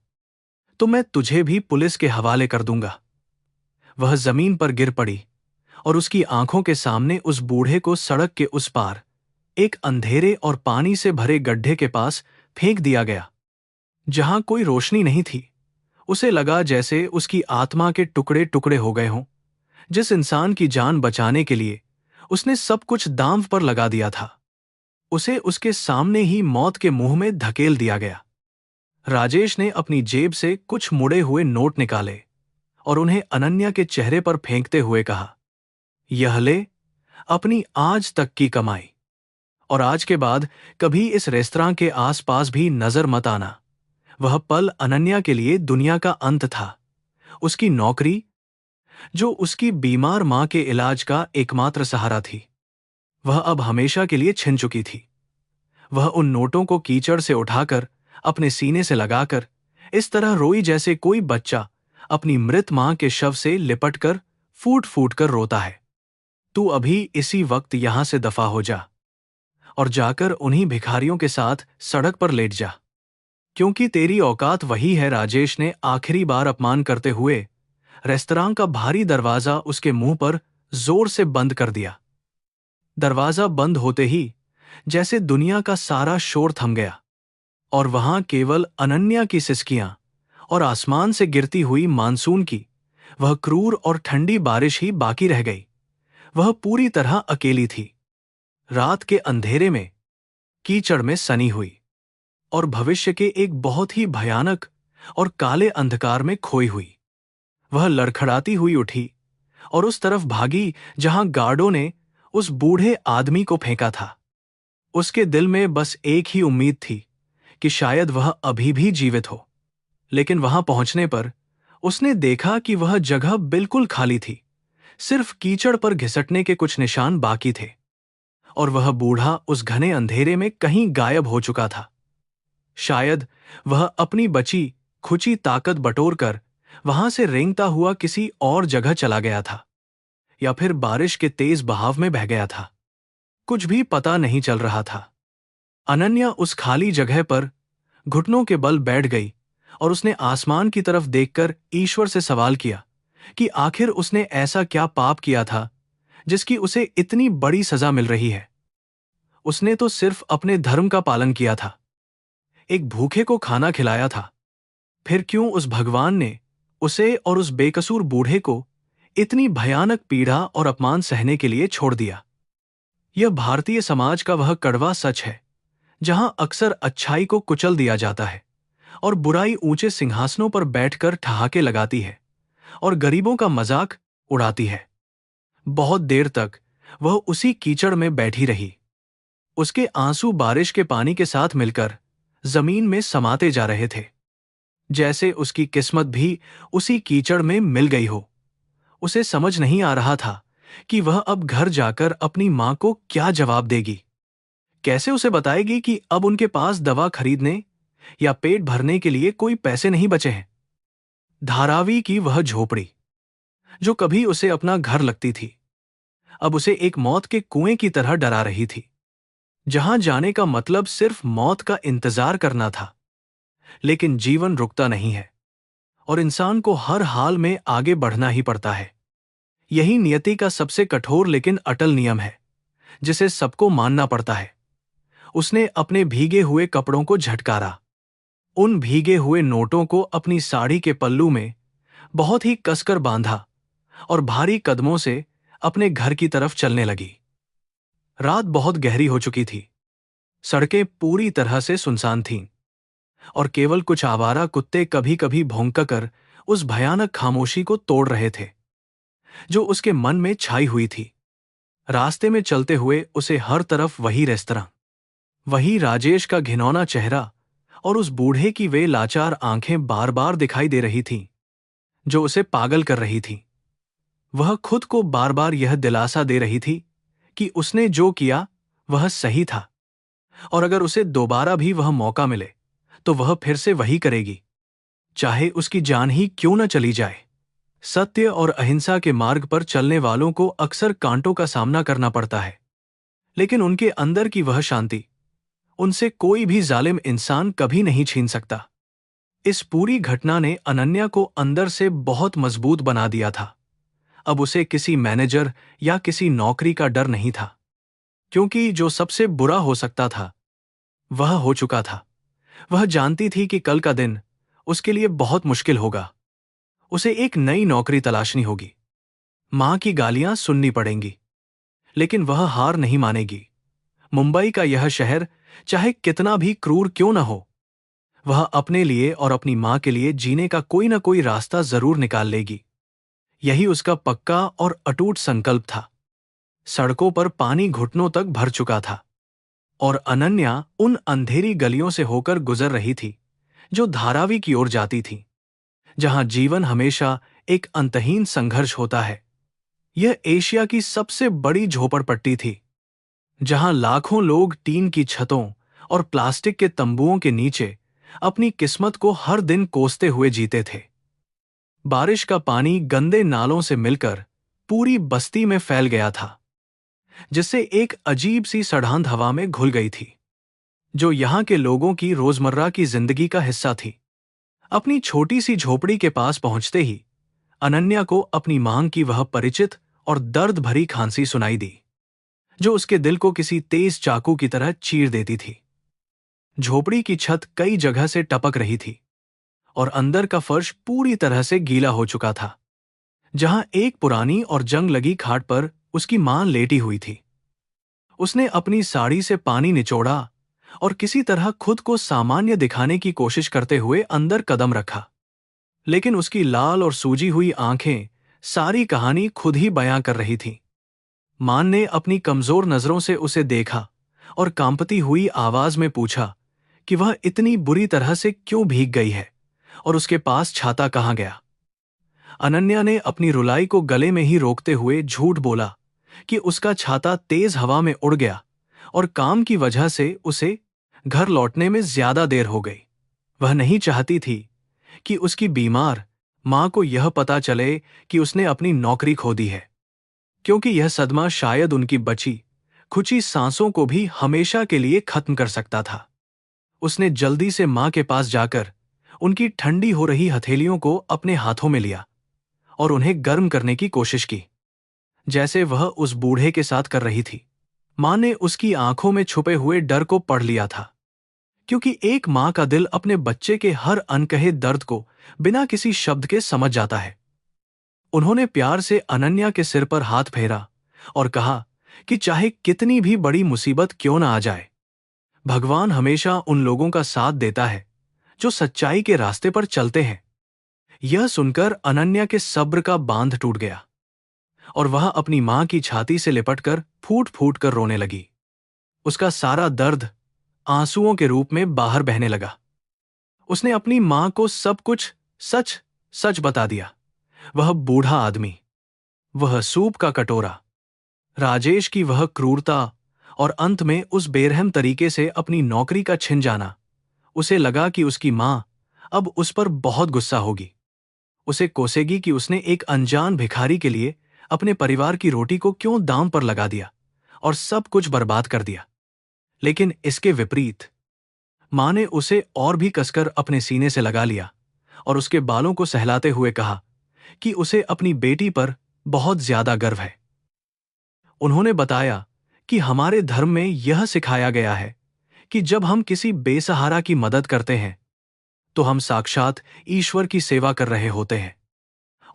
तो मैं तुझे भी पुलिस के हवाले कर दूंगा। वह जमीन पर गिर पड़ी और उसकी आंखों के सामने उस बूढ़े को सड़क के उस पार एक अंधेरे और पानी से भरे गड्ढे के पास फेंक दिया गया जहां कोई रोशनी नहीं थी। उसे लगा जैसे उसकी आत्मा के टुकड़े टुकड़े हो गए हों। जिस इंसान की जान बचाने के लिए उसने सब कुछ दांव पर लगा दिया था, उसे उसके सामने ही मौत के मुंह में धकेल दिया गया। राजेश ने अपनी जेब से कुछ मुड़े हुए नोट निकाले और उन्हें अनन्या के चेहरे पर फेंकते हुए कहा, यह ले अपनी आज तक की कमाई, और आज के बाद कभी इस रेस्तरां के आसपास भी नजर मत आना। वह पल अनन्या के लिए दुनिया का अंत था। उसकी नौकरी, जो उसकी बीमार मां के इलाज का एकमात्र सहारा थी, वह अब हमेशा के लिए छिन चुकी थी। वह उन नोटों को कीचड़ से उठाकर अपने सीने से लगाकर इस तरह रोई जैसे कोई बच्चा अपनी मृत मां के शव से लिपटकर फूट फूट कर रोता है। तू अभी इसी वक्त यहां से दफा हो जा और जाकर उन्हीं भिखारियों के साथ सड़क पर लेट जा, क्योंकि तेरी औकात वही है। राजेश ने आखिरी बार अपमान करते हुए रेस्तरां का भारी दरवाजा उसके मुंह पर जोर से बंद कर दिया। दरवाजा बंद होते ही जैसे दुनिया का सारा शोर थम गया और वहां केवल अनन्या की सिसकियां और आसमान से गिरती हुई मानसून की वह क्रूर और ठंडी बारिश ही बाकी रह गई। वह पूरी तरह अकेली थी, रात के अंधेरे में, कीचड़ में सनी हुई और भविष्य के एक बहुत ही भयानक और काले अंधकार में खोई हुई। वह लड़खड़ाती हुई उठी और उस तरफ भागी जहां गार्डों ने उस बूढ़े आदमी को फेंका था। उसके दिल में बस एक ही उम्मीद थी कि शायद वह अभी भी जीवित हो। लेकिन वहां पहुंचने पर उसने देखा कि वह जगह बिल्कुल खाली थी। सिर्फ कीचड़ पर घिसटने के कुछ निशान बाकी थे और वह बूढ़ा उस घने अंधेरे में कहीं गायब हो चुका था। शायद वह अपनी बची खुची ताकत बटोरकर वहां से रेंगता हुआ किसी और जगह चला गया था, या फिर बारिश के तेज बहाव में बह गया था। कुछ भी पता नहीं चल रहा था। अनन्या उस खाली जगह पर घुटनों के बल बैठ गई और उसने आसमान की तरफ देखकर ईश्वर से सवाल किया कि आखिर उसने ऐसा क्या पाप किया था जिसकी उसे इतनी बड़ी सजा मिल रही है। उसने तो सिर्फ अपने धर्म का पालन किया था, एक भूखे को खाना खिलाया था। फिर क्यों उस भगवान ने उसे और उस बेकसूर बूढ़े को इतनी भयानक पीड़ा और अपमान सहने के लिए छोड़ दिया? यह भारतीय समाज का वह कड़वा सच है जहां अक्सर अच्छाई को कुचल दिया जाता है और बुराई ऊंचे सिंहासनों पर बैठकर ठहाके लगाती है और गरीबों का मजाक उड़ाती है। बहुत देर तक वह उसी कीचड़ में बैठी रही। उसके आंसू बारिश के पानी के साथ मिलकर जमीन में समाते जा रहे थे, जैसे उसकी किस्मत भी उसी कीचड़ में मिल गई हो। उसे समझ नहीं आ रहा था कि वह अब घर जाकर अपनी मां को क्या जवाब देगी। कैसे उसे बताएगी कि अब उनके पास दवा खरीदने या पेट भरने के लिए कोई पैसे नहीं बचे हैं। धारावी की वह झोपड़ी, जो कभी उसे अपना घर लगती थी, अब उसे एक मौत के कुएं की तरह डरा रही थी, जहां जाने का मतलब सिर्फ मौत का इंतजार करना था। लेकिन जीवन रुकता नहीं है और इंसान को हर हाल में आगे बढ़ना ही पड़ता है। यही नियति का सबसे कठोर लेकिन अटल नियम है, जिसे सबको मानना पड़ता है। उसने अपने भीगे हुए कपड़ों को झटकारा, उन भीगे हुए नोटों को अपनी साड़ी के पल्लू में बहुत ही कसकर बांधा और भारी कदमों से अपने घर की तरफ चलने लगी। रात बहुत गहरी हो चुकी थी, सड़कें पूरी तरह से सुनसान थीं और केवल कुछ आवारा कुत्ते कभी कभी भौंककर उस भयानक खामोशी को तोड़ रहे थे जो उसके मन में छाई हुई थी। रास्ते में चलते हुए उसे हर तरफ वही रेस्तरां, वही राजेश का घिनौना चेहरा और उस बूढ़े की वे लाचार आंखें बार बार दिखाई दे रही थीं, जो उसे पागल कर रही थीं। वह खुद को बार बार यह दिलासा दे रही थी कि उसने जो किया वह सही था और अगर उसे दोबारा भी वह मौका मिले तो वह फिर से वही करेगी, चाहे उसकी जान ही क्यों न चली जाए। सत्य और अहिंसा के मार्ग पर चलने वालों को अक्सर कांटों का सामना करना पड़ता है, लेकिन उनके अंदर की वह शांति उनसे कोई भी जालिम इंसान कभी नहीं छीन सकता। इस पूरी घटना ने अनन्या को अंदर से बहुत मजबूत बना दिया था। अब उसे किसी मैनेजर या किसी नौकरी का डर नहीं था, क्योंकि जो सबसे बुरा हो सकता था वह हो चुका था। वह जानती थी कि कल का दिन उसके लिए बहुत मुश्किल होगा। उसे एक नई नौकरी तलाशनी होगी, मां की गालियां सुननी पड़ेंगी, लेकिन वह हार नहीं मानेगी। मुंबई का यह शहर चाहे कितना भी क्रूर क्यों न हो, वह अपने लिए और अपनी मां के लिए जीने का कोई न कोई रास्ता जरूर निकाल लेगी। यही उसका पक्का और अटूट संकल्प था। सड़कों पर पानी घुटनों तक भर चुका था और अनन्या उन अंधेरी गलियों से होकर गुजर रही थी जो धारावी की ओर जाती थी, जहां जीवन हमेशा एक अंतहीन संघर्ष होता है। यह एशिया की सबसे बड़ी झोपड़पट्टी थी, जहां लाखों लोग टीन की छतों और प्लास्टिक के तंबुओं के नीचे अपनी किस्मत को हर दिन कोसते हुए जीते थे। बारिश का पानी गंदे नालों से मिलकर पूरी बस्ती में फैल गया था, जिससे एक अजीब सी सड़ांध हवा में घुल गई थी, जो यहाँ के लोगों की रोजमर्रा की जिंदगी का हिस्सा थी। अपनी छोटी सी झोपड़ी के पास पहुंचते ही अनन्या को अपनी मांग की वह परिचित और दर्द भरी खांसी सुनाई दी, जो उसके दिल को किसी तेज चाकू की तरह चीर देती थी। झोपड़ी की छत कई जगह से टपक रही थी और अंदर का फर्श पूरी तरह से गीला हो चुका था। जहां एक पुरानी और जंग लगी खाट पर उसकी मां लेटी हुई थी, उसने अपनी साड़ी से पानी निचोड़ा और किसी तरह खुद को सामान्य दिखाने की कोशिश करते हुए अंदर कदम रखा। लेकिन उसकी लाल और सूजी हुई आंखें सारी कहानी खुद ही बयां कर रही थीं। मान ने अपनी कमजोर नजरों से उसे देखा और कांपती हुई आवाज में पूछा कि वह इतनी बुरी तरह से क्यों भीग गई है और उसके पास छाता कहाँ गया। अनन्या ने अपनी रुलाई को गले में ही रोकते हुए झूठ बोला कि उसका छाता तेज हवा में उड़ गया और काम की वजह से उसे घर लौटने में ज्यादा देर हो गई। वह नहीं चाहती थी कि उसकी बीमार मां को यह पता चले कि उसने अपनी नौकरी खो दी है, क्योंकि यह सदमा शायद उनकी बची खुची सांसों को भी हमेशा के लिए खत्म कर सकता था। उसने जल्दी से मां के पास जाकर उनकी ठंडी हो रही हथेलियों को अपने हाथों में लिया और उन्हें गर्म करने की कोशिश की, जैसे वह उस बूढ़े के साथ कर रही थी। मां ने उसकी आंखों में छुपे हुए डर को पढ़ लिया था, क्योंकि एक मां का दिल अपने बच्चे के हर अनकहे दर्द को बिना किसी शब्द के समझ जाता है। उन्होंने प्यार से अनन्या के सिर पर हाथ फेरा और कहा कि चाहे कितनी भी बड़ी मुसीबत क्यों ना आ जाए, भगवान हमेशा उन लोगों का साथ देता है जो सच्चाई के रास्ते पर चलते हैं। यह सुनकर अनन्या के सब्र का बांध टूट गया और वह अपनी मां की छाती से लिपटकर फूट फूट कर रोने लगी। उसका सारा दर्द आंसुओं के रूप में बाहर बहने लगा। उसने अपनी मां को सब कुछ सच सच बता दिया। वह बूढ़ा आदमी, वह सूप का कटोरा, राजेश की वह क्रूरता और अंत में उस बेरहम तरीके से अपनी नौकरी का छिन जाना। उसे लगा कि उसकी मां अब उस पर बहुत गुस्सा होगी, उसे कोसेगी कि उसने एक अनजान भिखारी के लिए अपने परिवार की रोटी को क्यों दांव पर लगा दिया और सब कुछ बर्बाद कर दिया। लेकिन इसके विपरीत मां ने उसे और भी कसकर अपने सीने से लगा लिया और उसके बालों को सहलाते हुए कहा कि उसे अपनी बेटी पर बहुत ज्यादा गर्व है। उन्होंने बताया कि हमारे धर्म में यह सिखाया गया है कि जब हम किसी बेसहारा की मदद करते हैं तो हम साक्षात ईश्वर की सेवा कर रहे होते हैं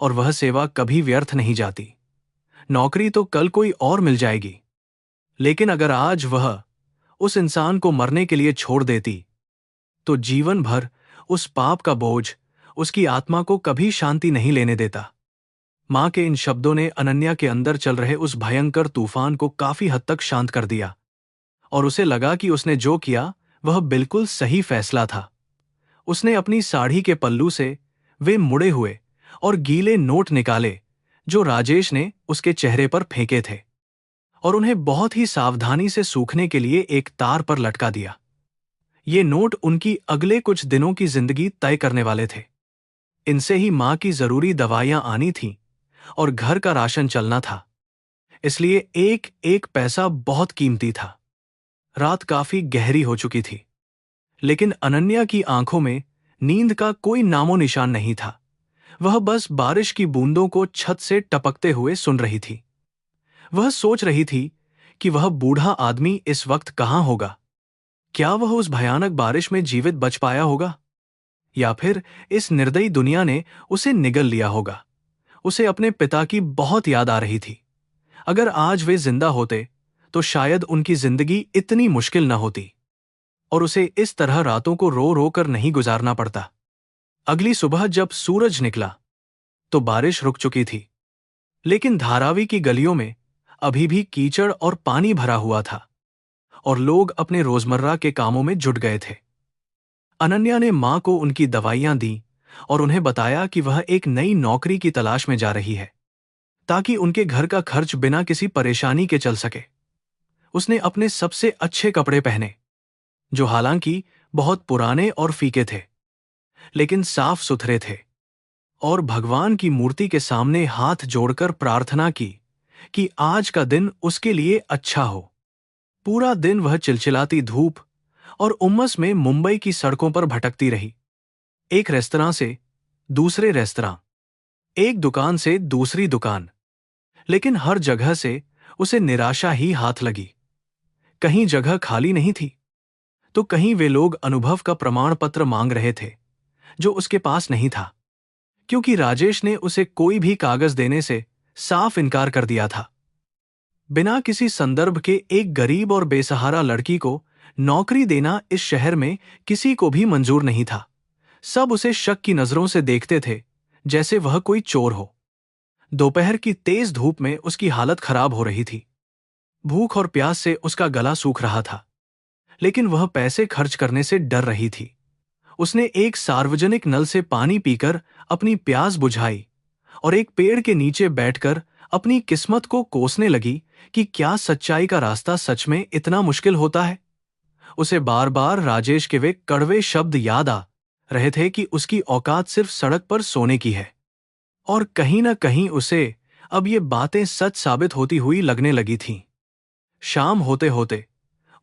और वह सेवा कभी व्यर्थ नहीं जाती। नौकरी तो कल कोई और मिल जाएगी, लेकिन अगर आज वह उस इंसान को मरने के लिए छोड़ देती तो जीवन भर उस पाप का बोझ उसकी आत्मा को कभी शांति नहीं लेने देता। मां के इन शब्दों ने अनन्या के अंदर चल रहे उस भयंकर तूफान को काफी हद तक शांत कर दिया और उसे लगा कि उसने जो किया वह बिल्कुल सही फैसला था। उसने अपनी साड़ी के पल्लू से वे मुड़े हुए और गीले नोट निकाले जो राजेश ने उसके चेहरे पर फेंके थे और उन्हें बहुत ही सावधानी से सूखने के लिए एक तार पर लटका दिया। ये नोट उनकी अगले कुछ दिनों की जिंदगी तय करने वाले थे। इनसे ही मां की जरूरी दवाइयां आनी थीं और घर का राशन चलना था, इसलिए एक एक पैसा बहुत कीमती था। रात काफी गहरी हो चुकी थी, लेकिन अनन्या की आंखों में नींद का कोई नामो निशान नहीं था। वह बस बारिश की बूंदों को छत से टपकते हुए सुन रही थी। वह सोच रही थी कि वह बूढ़ा आदमी इस वक्त कहाँ होगा। क्या वह उस भयानक बारिश में जीवित बच पाया होगा, या फिर इस निर्दयी दुनिया ने उसे निगल लिया होगा। उसे अपने पिता की बहुत याद आ रही थी। अगर आज वे जिंदा होते तो शायद उनकी जिंदगी इतनी मुश्किल न होती और उसे इस तरह रातों को रो रो कर नहीं गुजारना पड़ता। अगली सुबह जब सूरज निकला तो बारिश रुक चुकी थी, लेकिन धारावी की गलियों में अभी भी कीचड़ और पानी भरा हुआ था और लोग अपने रोजमर्रा के कामों में जुट गए थे। अनन्या ने मां को उनकी दवाइयां दी और उन्हें बताया कि वह एक नई नौकरी की तलाश में जा रही है, ताकि उनके घर का खर्च बिना किसी परेशानी के चल सके। उसने अपने सबसे अच्छे कपड़े पहने, जो हालांकि बहुत पुराने और फीके थे, लेकिन साफ सुथरे थे, और भगवान की मूर्ति के सामने हाथ जोड़कर प्रार्थना की कि आज का दिन उसके लिए अच्छा हो। पूरा दिन वह चिलचिलाती धूप और उमस में मुंबई की सड़कों पर भटकती रही। एक रेस्तरां से दूसरे रेस्तरां, एक दुकान से दूसरी दुकान, लेकिन हर जगह से उसे निराशा ही हाथ लगी। कहीं जगह खाली नहीं थी, तो कहीं वे लोग अनुभव का प्रमाण पत्र मांग रहे थे जो उसके पास नहीं था, क्योंकि राजेश ने उसे कोई भी कागज देने से साफ इनकार कर दिया था। बिना किसी संदर्भ के एक गरीब और बेसहारा लड़की को नौकरी देना इस शहर में किसी को भी मंजूर नहीं था। सब उसे शक की नजरों से देखते थे, जैसे वह कोई चोर हो। दोपहर की तेज धूप में उसकी हालत खराब हो रही थी। भूख और प्यास से उसका गला सूख रहा था, लेकिन वह पैसे खर्च करने से डर रही थी। उसने एक सार्वजनिक नल से पानी पीकर अपनी प्यास बुझाई और एक पेड़ के नीचे बैठकर अपनी किस्मत को कोसने लगी कि क्या सच्चाई का रास्ता सच में इतना मुश्किल होता है। उसे बार बार राजेश के वे कड़वे शब्द याद आ रहे थे कि उसकी औकात सिर्फ सड़क पर सोने की है। और कहीं न कहीं उसे अब ये बातें सच साबित होती हुई लगने लगी थीं। शाम होते होते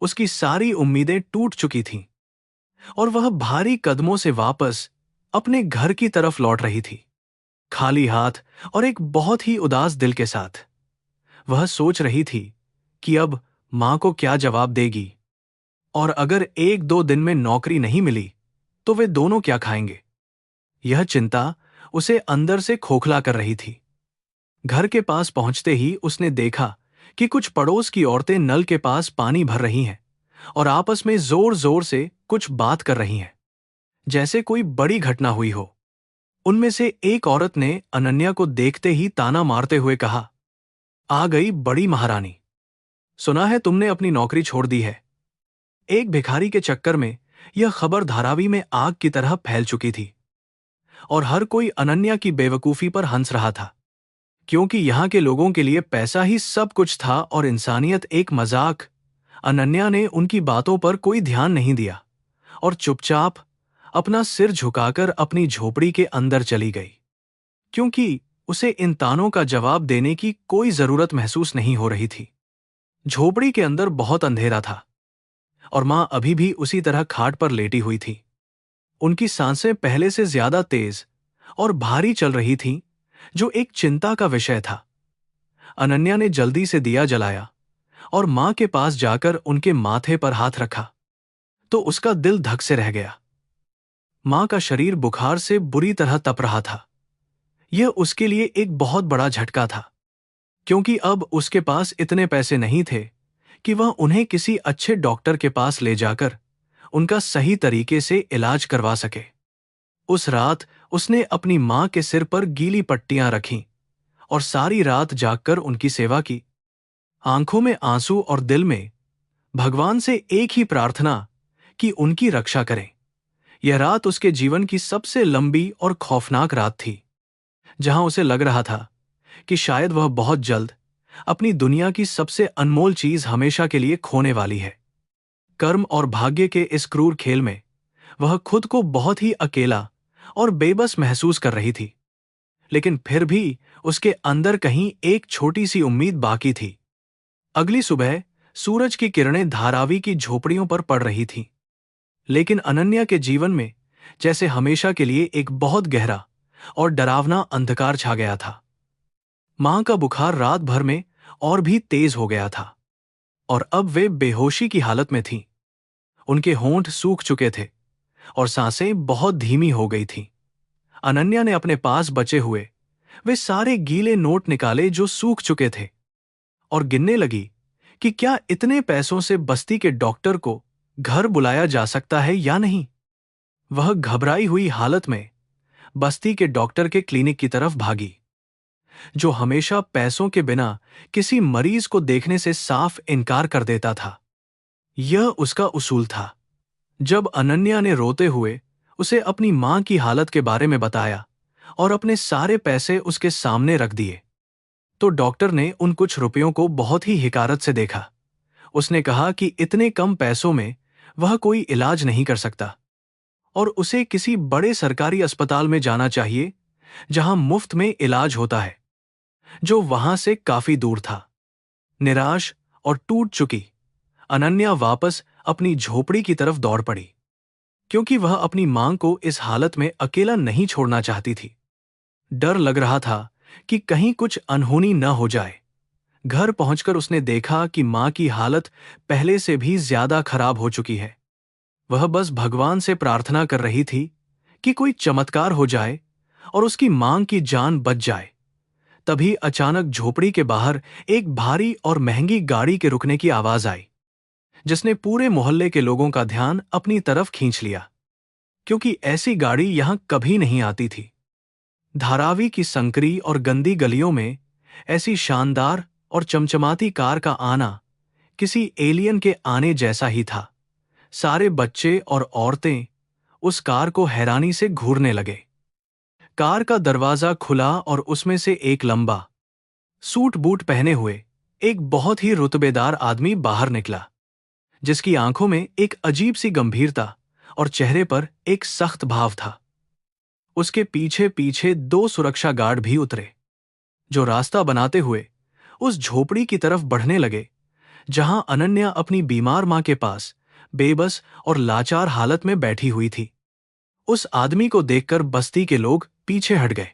उसकी सारी उम्मीदें टूट चुकी थीं और वह भारी कदमों से वापस अपने घर की तरफ लौट रही थी, खाली हाथ और एक बहुत ही उदास दिल के साथ। वह सोच रही थी कि अब मां को क्या जवाब देगी, और अगर 1-2 दिन में नौकरी नहीं मिली तो वे दोनों क्या खाएंगे। यह चिंता उसे अंदर से खोखला कर रही थी। घर के पास पहुंचते ही उसने देखा कि कुछ पड़ोस की औरतें नल के पास पानी भर रही हैं और आपस में जोर जोर से कुछ बात कर रही हैं, जैसे कोई बड़ी घटना हुई हो। उनमें से एक औरत ने अनन्या को देखते ही ताना मारते हुए कहा, आ गई बड़ी महारानी, सुना है तुमने अपनी नौकरी छोड़ दी है। एक भिखारी के चक्कर में यह खबर धारावी में आग की तरह फैल चुकी थी और हर कोई अनन्या की बेवकूफी पर हंस रहा था, क्योंकि यहां के लोगों के लिए पैसा ही सब कुछ था और इंसानियत एक मजाक। अनन्या ने उनकी बातों पर कोई ध्यान नहीं दिया और चुपचाप अपना सिर झुकाकर अपनी झोपड़ी के अंदर चली गई, क्योंकि उसे इन तानों का जवाब देने की कोई जरूरत महसूस नहीं हो रही थी। झोपड़ी के अंदर बहुत अंधेरा था और मां अभी भी उसी तरह खाट पर लेटी हुई थी। उनकी सांसें पहले से ज्यादा तेज और भारी चल रही थीं, जो एक चिंता का विषय था। अनन्या ने जल्दी से दिया जलाया और मां के पास जाकर उनके माथे पर हाथ रखा तो उसका दिल धक से रह गया। मां का शरीर बुखार से बुरी तरह तप रहा था। यह उसके लिए एक बहुत बड़ा झटका था, क्योंकि अब उसके पास इतने पैसे नहीं थे कि वह उन्हें किसी अच्छे डॉक्टर के पास ले जाकर उनका सही तरीके से इलाज करवा सके। उस रात उसने अपनी मां के सिर पर गीली पट्टियां रखीं और सारी रात जागकर उनकी सेवा की, आंखों में आंसू और दिल में भगवान से एक ही प्रार्थना कि उनकी रक्षा करें। यह रात उसके जीवन की सबसे लंबी और खौफनाक रात थी, जहां उसे लग रहा था कि शायद वह बहुत जल्द अपनी दुनिया की सबसे अनमोल चीज हमेशा के लिए खोने वाली है। कर्म और भाग्य के इस क्रूर खेल में वह खुद को बहुत ही अकेला और बेबस महसूस कर रही थी, लेकिन फिर भी उसके अंदर कहीं एक छोटी सी उम्मीद बाकी थी। अगली सुबह सूरज की किरणें धारावी की झोपड़ियों पर पड़ रही थीं, लेकिन अनन्या के जीवन में जैसे हमेशा के लिए एक बहुत गहरा और डरावना अंधकार छा गया था। मां का बुखार रात भर में और भी तेज हो गया था और अब वे बेहोशी की हालत में थीं। उनके होंठ सूख चुके थे और सांसें बहुत धीमी हो गई थीं। अनन्या ने अपने पास बचे हुए वे सारे गीले नोट निकाले जो सूख चुके थे और गिनने लगी कि क्या इतने पैसों से बस्ती के डॉक्टर को घर बुलाया जा सकता है या नहीं। वह घबराई हुई हालत में बस्ती के डॉक्टर के क्लिनिक की तरफ भागी, जो हमेशा पैसों के बिना किसी मरीज को देखने से साफ इनकार कर देता था। यह उसका उसूल था। जब अनन्या ने रोते हुए उसे अपनी मां की हालत के बारे में बताया और अपने सारे पैसे उसके सामने रख दिए, तो डॉक्टर ने उन कुछ रुपयों को बहुत ही हिकारत से देखा। उसने कहा कि इतने कम पैसों में वह कोई इलाज नहीं कर सकता और उसे किसी बड़े सरकारी अस्पताल में जाना चाहिए जहां मुफ्त में इलाज होता है, जो वहां से काफी दूर था। निराश और टूट चुकी अनन्या वापस अपनी झोपड़ी की तरफ दौड़ पड़ी, क्योंकि वह अपनी मां को इस हालत में अकेला नहीं छोड़ना चाहती थी। डर लग रहा था कि कहीं कुछ अनहोनी न हो जाए। घर पहुंचकर उसने देखा कि मां की हालत पहले से भी ज्यादा खराब हो चुकी है। वह बस भगवान से प्रार्थना कर रही थी कि कोई चमत्कार हो जाए और उसकी मां की जान बच जाए। तभी अचानक झोपड़ी के बाहर एक भारी और महंगी गाड़ी के रुकने की आवाज आई, जिसने पूरे मोहल्ले के लोगों का ध्यान अपनी तरफ खींच लिया, क्योंकि ऐसी गाड़ी यहां कभी नहीं आती थी। धारावी की संकरी और गंदी गलियों में ऐसी शानदार और चमचमाती कार का आना किसी एलियन के आने जैसा ही था। सारे बच्चे और औरतें उस कार को हैरानी से घूरने लगे। कार का दरवाजा खुला और उसमें से एक लंबा, सूट बूट पहने हुए एक बहुत ही रुतबेदार आदमी बाहर निकला, जिसकी आंखों में एक अजीब सी गंभीरता और चेहरे पर एक सख्त भाव था। उसके पीछे पीछे 2 सुरक्षा गार्ड भी उतरे, जो रास्ता बनाते हुए उस झोपड़ी की तरफ बढ़ने लगे, जहां अनन्या अपनी बीमार मां के पास बेबस और लाचार हालत में बैठी हुई थी। उस आदमी को देखकर बस्ती के लोग पीछे हट गए,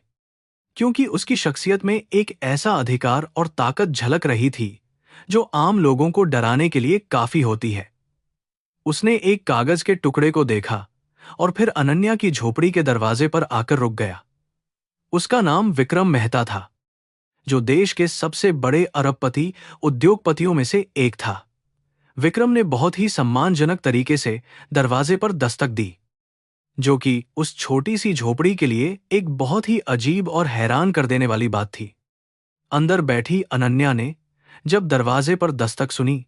क्योंकि उसकी शख्सियत में एक ऐसा अधिकार और ताकत झलक रही थी जो आम लोगों को डराने के लिए काफी होती है। उसने एक कागज के टुकड़े को देखा और फिर अनन्या की झोपड़ी के दरवाजे पर आकर रुक गया। उसका नाम विक्रम मेहता था, जो देश के सबसे बड़े अरबपति उद्योगपतियों में से एक था। विक्रम ने बहुत ही सम्मानजनक तरीके से दरवाजे पर दस्तक दी, जो कि उस छोटी सी झोपड़ी के लिए एक बहुत ही अजीब और हैरान कर देने वाली बात थी। अंदर बैठी अनन्या ने जब दरवाजे पर दस्तक सुनी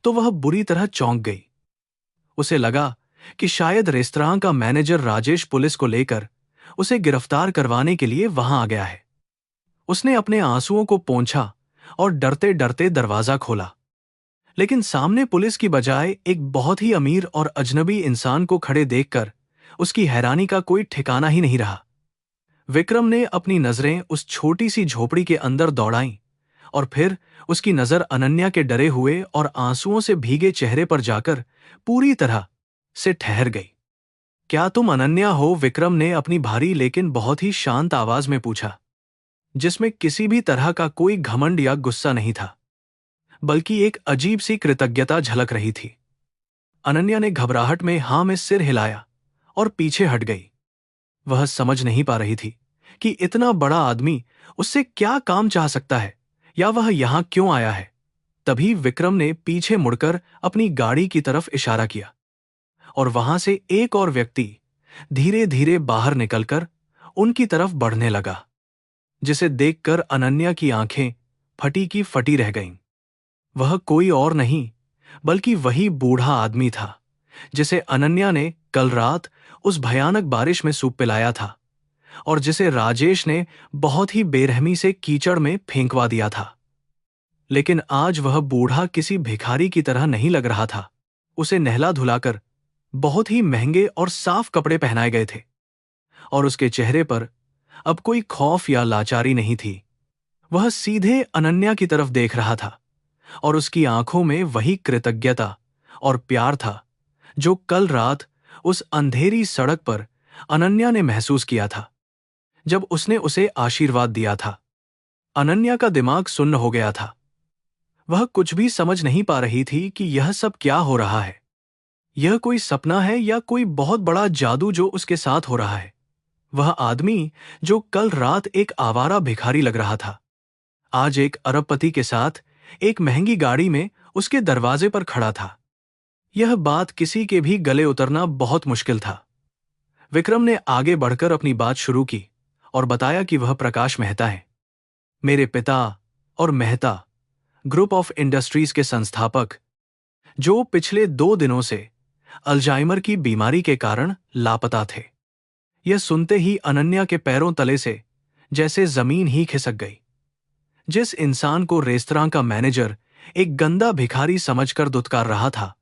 तो वह बुरी तरह चौंक गई। उसे लगा कि शायद रेस्तरां का मैनेजर राजेश पुलिस को लेकर उसे गिरफ्तार करवाने के लिए वहां आ गया है। उसने अपने आंसुओं को पोंछा और डरते डरते दरवाजा खोला, लेकिन सामने पुलिस की बजाय एक बहुत ही अमीर और अजनबी इंसान को खड़े देखकर उसकी हैरानी का कोई ठिकाना ही नहीं रहा। विक्रम ने अपनी नजरें उस छोटी सी झोपड़ी के अंदर दौड़ाईं और फिर उसकी नजर अनन्या के डरे हुए और आंसुओं से भीगे चेहरे पर जाकर पूरी तरह से ठहर गई। क्या तुम अनन्या हो? विक्रम ने अपनी भारी लेकिन बहुत ही शांत आवाज में पूछा, जिसमें किसी भी तरह का कोई घमंड या गुस्सा नहीं था, बल्कि एक अजीब सी कृतज्ञता झलक रही थी। अनन्या ने घबराहट में हां में सिर हिलाया और पीछे हट गई। वह समझ नहीं पा रही थी कि इतना बड़ा आदमी उससे क्या काम चाह सकता है या वह यहां क्यों आया है। तभी विक्रम ने पीछे मुड़कर अपनी गाड़ी की तरफ इशारा किया और वहां से एक और व्यक्ति धीरे धीरे बाहर निकलकर उनकी तरफ बढ़ने लगा, जिसे देखकर अनन्या की आंखें फटी की फटी रह गईं। वह कोई और नहीं बल्कि वही बूढ़ा आदमी था जिसे अनन्या ने कल रात उस भयानक बारिश में सूप पिलाया था और जिसे राजेश ने बहुत ही बेरहमी से कीचड़ में फेंकवा दिया था। लेकिन आज वह बूढ़ा किसी भिखारी की तरह नहीं लग रहा था। उसे नहला धुलाकर बहुत ही महंगे और साफ कपड़े पहनाए गए थे और उसके चेहरे पर अब कोई खौफ या लाचारी नहीं थी। वह सीधे अनन्या की तरफ देख रहा था और उसकी आंखों में वही कृतज्ञता और प्यार था जो कल रात उस अंधेरी सड़क पर अनन्या ने महसूस किया था, जब उसने उसे आशीर्वाद दिया था। अनन्या का दिमाग सुन्न हो गया था। वह कुछ भी समझ नहीं पा रही थी कि यह सब क्या हो रहा है। यह कोई सपना है या कोई बहुत बड़ा जादू जो उसके साथ हो रहा है। वह आदमी जो कल रात एक आवारा भिखारी लग रहा था, आज एक अरबपति के साथ एक महंगी गाड़ी में उसके दरवाजे पर खड़ा था। यह बात किसी के भी गले उतरना बहुत मुश्किल था। विक्रम ने आगे बढ़कर अपनी बात शुरू की और बताया कि वह प्रकाश मेहता है, मेरे पिता और मेहता ग्रुप ऑफ इंडस्ट्रीज के संस्थापक, जो पिछले 2 दिनों से अल्जाइमर की बीमारी के कारण लापता थे। यह सुनते ही अनन्या के पैरों तले से जैसे जमीन ही खिसक गई। जिस इंसान को रेस्तरां का मैनेजर एक गंदा भिखारी समझकर दुत्कार रहा था,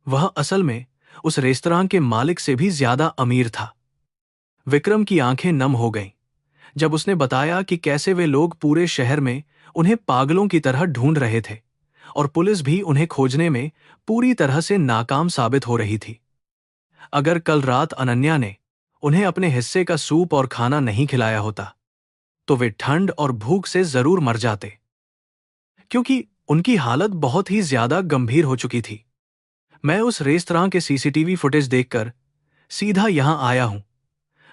वह असल में उस रेस्तरां के मालिक से भी ज्यादा अमीर था। विक्रम की आंखें नम हो गईं, जब उसने बताया कि कैसे वे लोग पूरे शहर में उन्हें पागलों की तरह ढूंढ रहे थे और पुलिस भी उन्हें खोजने में पूरी तरह से नाकाम साबित हो रही थी। अगर कल रात अनन्या ने उन्हें अपने हिस्से का सूप और खाना नहीं खिलाया होता तो वे ठंड और भूख से जरूर मर जाते, क्योंकि उनकी हालत बहुत ही ज्यादा गंभीर हो चुकी थी। मैं उस रेस्तरां के सीसीटीवी फुटेज देखकर सीधा यहां आया हूं।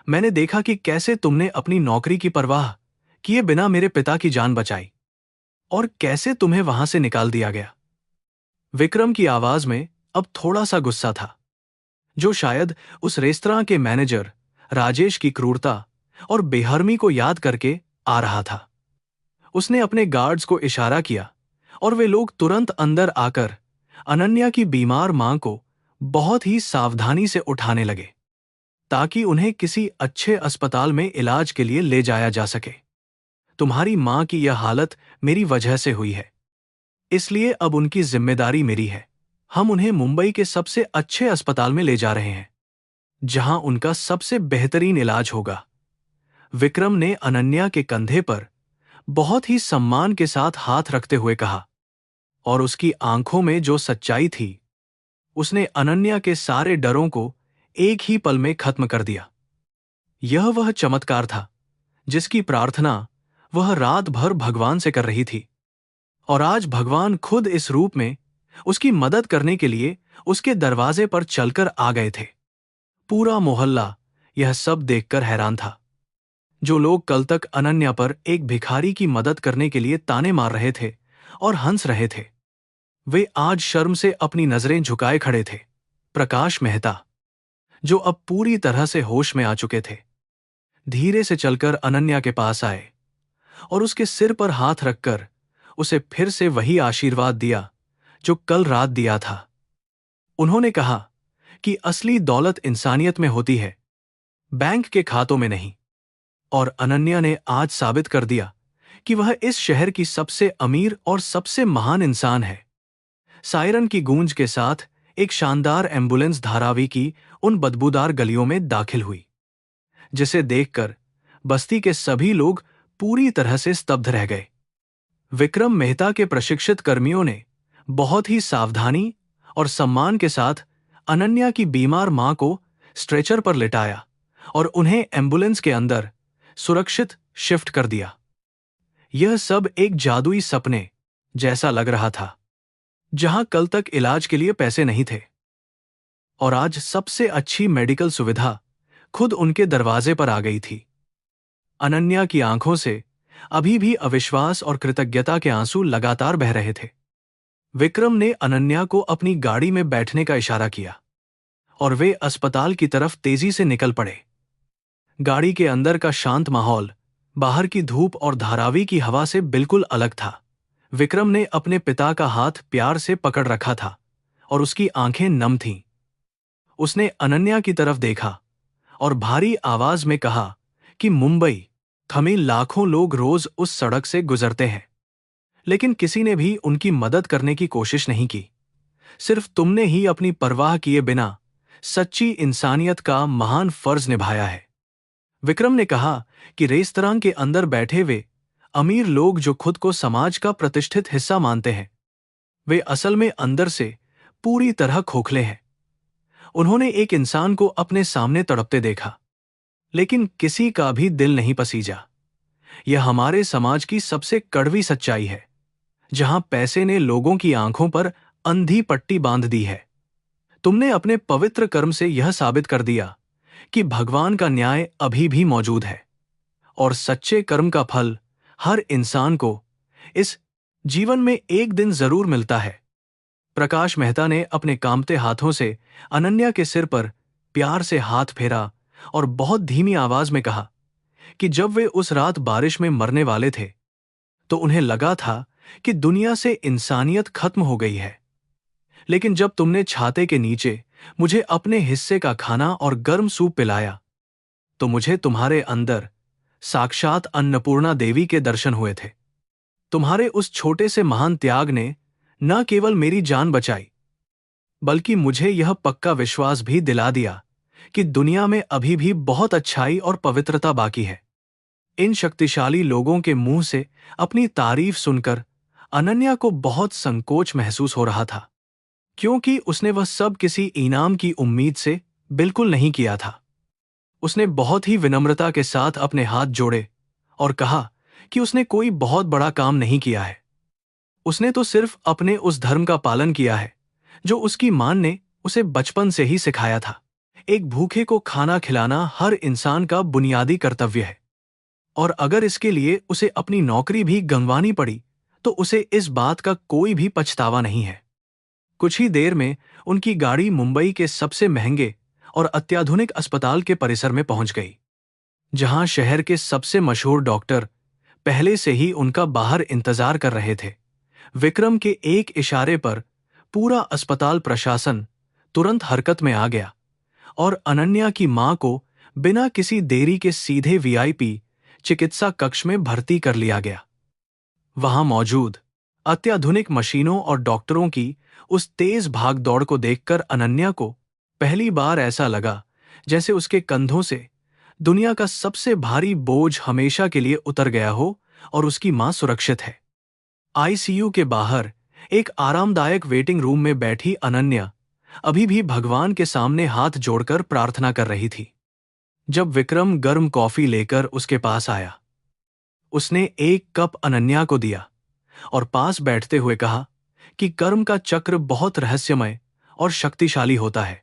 मैंने देखा कि कैसे तुमने अपनी नौकरी की परवाह किए बिना मेरे पिता की जान बचाई और कैसे तुम्हें वहां से निकाल दिया गया। विक्रम की आवाज में अब थोड़ा सा गुस्सा था, जो शायद उस रेस्तरां के मैनेजर राजेश की क्रूरता और बेहरमी को याद करके आ रहा था। उसने अपने गार्ड्स को इशारा किया और वे लोग तुरंत अंदर आकर अनन्या की बीमार मां को बहुत ही सावधानी से उठाने लगे ताकि उन्हें किसी अच्छे अस्पताल में इलाज के लिए ले जाया जा सके। तुम्हारी मां की यह हालत मेरी वजह से हुई है, इसलिए अब उनकी जिम्मेदारी मेरी है। हम उन्हें मुंबई के सबसे अच्छे अस्पताल में ले जा रहे हैं, जहां उनका सबसे बेहतरीन इलाज होगा। विक्रम ने अनन्या के कंधे पर बहुत ही सम्मान के साथ हाथ रखते हुए कहा, और उसकी आंखों में जो सच्चाई थी उसने अनन्या के सारे डरों को एक ही पल में खत्म कर दिया। यह वह चमत्कार था जिसकी प्रार्थना वह रात भर भगवान से कर रही थी, और आज भगवान खुद इस रूप में उसकी मदद करने के लिए उसके दरवाजे पर चलकर आ गए थे। पूरा मोहल्ला यह सब देखकर हैरान था। जो लोग कल तक अनन्या पर एक भिखारी की मदद करने के लिए ताने मार रहे थे और हंस रहे थे, वे आज शर्म से अपनी नजरें झुकाए खड़े थे। प्रकाश मेहता, जो अब पूरी तरह से होश में आ चुके थे, धीरे से चलकर अनन्या के पास आए और उसके सिर पर हाथ रखकर उसे फिर से वही आशीर्वाद दिया जो कल रात दिया था। उन्होंने कहा कि असली दौलत इंसानियत में होती है, बैंक के खातों में नहीं। और अनन्या ने आज साबित कर दिया कि वह इस शहर की सबसे अमीर और सबसे महान इंसान है। सायरन की गूंज के साथ एक शानदार एम्बुलेंस धारावी की उन बदबूदार गलियों में दाखिल हुई, जिसे देखकर बस्ती के सभी लोग पूरी तरह से स्तब्ध रह गए। विक्रम मेहता के प्रशिक्षित कर्मियों ने बहुत ही सावधानी और सम्मान के साथ अनन्या की बीमार मां को स्ट्रेचर पर लिटाया और उन्हें एम्बुलेंस के अंदर सुरक्षित शिफ्ट कर दिया। यह सब एक जादुई सपने जैसा लग रहा था, जहां कल तक इलाज के लिए पैसे नहीं थे और आज सबसे अच्छी मेडिकल सुविधा खुद उनके दरवाजे पर आ गई थी। अनन्या की आंखों से अभी भी अविश्वास और कृतज्ञता के आंसू लगातार बह रहे थे। विक्रम ने अनन्या को अपनी गाड़ी में बैठने का इशारा किया और वे अस्पताल की तरफ तेजी से निकल पड़े। गाड़ी के अंदर का शांत माहौल बाहर की धूप और धारावी की हवा से बिल्कुल अलग था। विक्रम ने अपने पिता का हाथ प्यार से पकड़ रखा था और उसकी आंखें नम थीं। उसने अनन्या की तरफ देखा और भारी आवाज में कहा कि मुंबई में लाखों लोग रोज उस सड़क से गुजरते हैं, लेकिन किसी ने भी उनकी मदद करने की कोशिश नहीं की। सिर्फ तुमने ही अपनी परवाह किए बिना सच्ची इंसानियत का महान फर्ज निभाया है। विक्रम ने कहा कि रेस्तरां के अंदर बैठे वे अमीर लोग जो खुद को समाज का प्रतिष्ठित हिस्सा मानते हैं, वे असल में अंदर से पूरी तरह खोखले हैं। उन्होंने एक इंसान को अपने सामने तड़पते देखा, लेकिन किसी का भी दिल नहीं पसीजा। यह हमारे समाज की सबसे कड़वी सच्चाई है, जहां पैसे ने लोगों की आंखों पर अंधी पट्टी बांध दी है। तुमने अपने पवित्र कर्म से यह साबित कर दिया कि भगवान का न्याय अभी भी मौजूद है और सच्चे कर्म का फल हर इंसान को इस जीवन में एक दिन जरूर मिलता है। प्रकाश मेहता ने अपने कांपते हाथों से अनन्या के सिर पर प्यार से हाथ फेरा और बहुत धीमी आवाज में कहा कि जब वे उस रात बारिश में मरने वाले थे तो उन्हें लगा था कि दुनिया से इंसानियत खत्म हो गई है, लेकिन जब तुमने छाते के नीचे मुझे अपने हिस्से का खाना और गर्म सूप पिलाया तो मुझे तुम्हारे अंदर साक्षात अन्नपूर्णा देवी के दर्शन हुए थे। तुम्हारे उस छोटे से महान त्याग ने न केवल मेरी जान बचाई, बल्कि मुझे यह पक्का विश्वास भी दिला दिया कि दुनिया में अभी भी बहुत अच्छाई और पवित्रता बाकी है। इन शक्तिशाली लोगों के मुंह से अपनी तारीफ सुनकर अनन्या को बहुत संकोच महसूस हो रहा था, क्योंकि उसने वह सब किसी इनाम की उम्मीद से बिल्कुल नहीं किया था। उसने बहुत ही विनम्रता के साथ अपने हाथ जोड़े और कहा कि उसने कोई बहुत बड़ा काम नहीं किया है। उसने तो सिर्फ अपने उस धर्म का पालन किया है जो उसकी मां ने उसे बचपन से ही सिखाया था। एक भूखे को खाना खिलाना हर इंसान का बुनियादी कर्तव्य है, और अगर इसके लिए उसे अपनी नौकरी भी गंवानी पड़ी तो उसे इस बात का कोई भी पछतावा नहीं है। कुछ ही देर में उनकी गाड़ी मुंबई के सबसे महंगे और अत्याधुनिक अस्पताल के परिसर में पहुंच गई, जहां शहर के सबसे मशहूर डॉक्टर पहले से ही उनका बाहर इंतजार कर रहे थे। विक्रम के एक इशारे पर पूरा अस्पताल प्रशासन तुरंत हरकत में आ गया और अनन्या की मां को बिना किसी देरी के सीधे वीआईपी चिकित्सा कक्ष में भर्ती कर लिया गया। वहां मौजूद अत्याधुनिक मशीनों और डॉक्टरों की उस तेज भाग दौड़ को देखकर अनन्या को पहली बार ऐसा लगा जैसे उसके कंधों से दुनिया का सबसे भारी बोझ हमेशा के लिए उतर गया हो और उसकी मां सुरक्षित है। आईसीयू के बाहर एक आरामदायक वेटिंग रूम में बैठी अनन्या अभी भी भगवान के सामने हाथ जोड़कर प्रार्थना कर रही थी। जब विक्रम गर्म कॉफी लेकर उसके पास आया, उसने एक कप अनन्या को दिया और पास बैठते हुए कहा कि कर्म का चक्र बहुत रहस्यमय और शक्तिशाली होता है,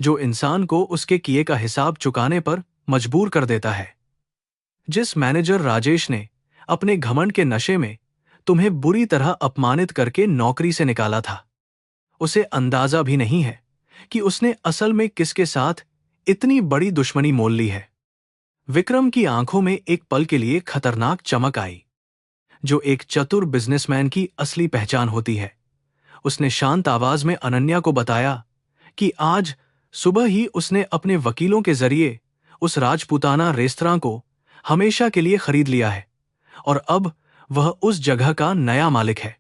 जो इंसान को उसके किए का हिसाब चुकाने पर मजबूर कर देता है। जिस मैनेजर राजेश ने अपने घमंड के नशे में तुम्हें बुरी तरह अपमानित करके नौकरी से निकाला था, उसे अंदाजा भी नहीं है कि उसने असल में किसके साथ इतनी बड़ी दुश्मनी मोल ली है। विक्रम की आंखों में एक पल के लिए खतरनाक चमक आई, जो एक चतुर बिजनेसमैन की असली पहचान होती है। उसने शांत आवाज में अनन्या को बताया कि आज सुबह ही उसने अपने वकीलों के जरिए उस राजपूताना रेस्तरां को हमेशा के लिए खरीद लिया है और अब वह उस जगह का नया मालिक है।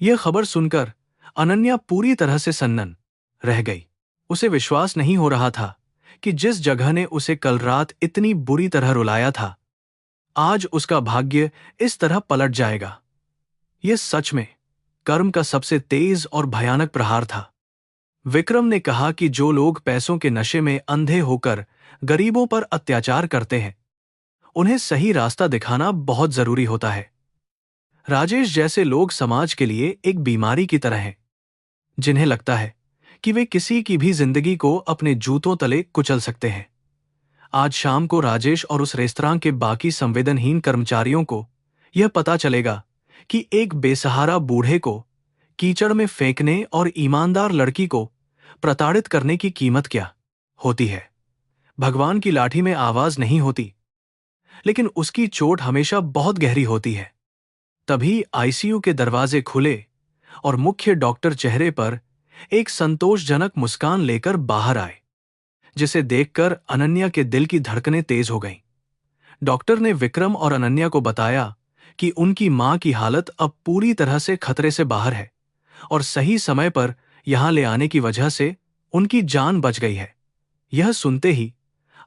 यह खबर सुनकर अनन्या पूरी तरह से सन्नन रह गई। उसे विश्वास नहीं हो रहा था कि जिस जगह ने उसे कल रात इतनी बुरी तरह रुलाया था, आज उसका भाग्य इस तरह पलट जाएगा। यह सच में कर्म का सबसे तेज और भयानक प्रहार था। विक्रम ने कहा कि जो लोग पैसों के नशे में अंधे होकर गरीबों पर अत्याचार करते हैं, उन्हें सही रास्ता दिखाना बहुत जरूरी होता है। राजेश जैसे लोग समाज के लिए एक बीमारी की तरह हैं, जिन्हें लगता है कि वे किसी की भी जिंदगी को अपने जूतों तले कुचल सकते हैं। आज शाम को राजेश और उस रेस्तरां के बाकी संवेदनहीन कर्मचारियों को यह पता चलेगा कि एक बेसहारा बूढ़े को कीचड़ में फेंकने और ईमानदार लड़की को प्रताड़ित करने की कीमत क्या होती है। भगवान की लाठी में आवाज नहीं होती, लेकिन उसकी चोट हमेशा बहुत गहरी होती है। तभी आईसीयू के दरवाजे खुले और मुख्य डॉक्टर चेहरे पर एक संतोषजनक मुस्कान लेकर बाहर आए, जिसे देखकर अनन्या के दिल की धड़कनें तेज हो गईं। डॉक्टर ने विक्रम और अनन्या को बताया कि उनकी मां की हालत अब पूरी तरह से खतरे से बाहर है और सही समय पर यहां ले आने की वजह से उनकी जान बच गई है। यह सुनते ही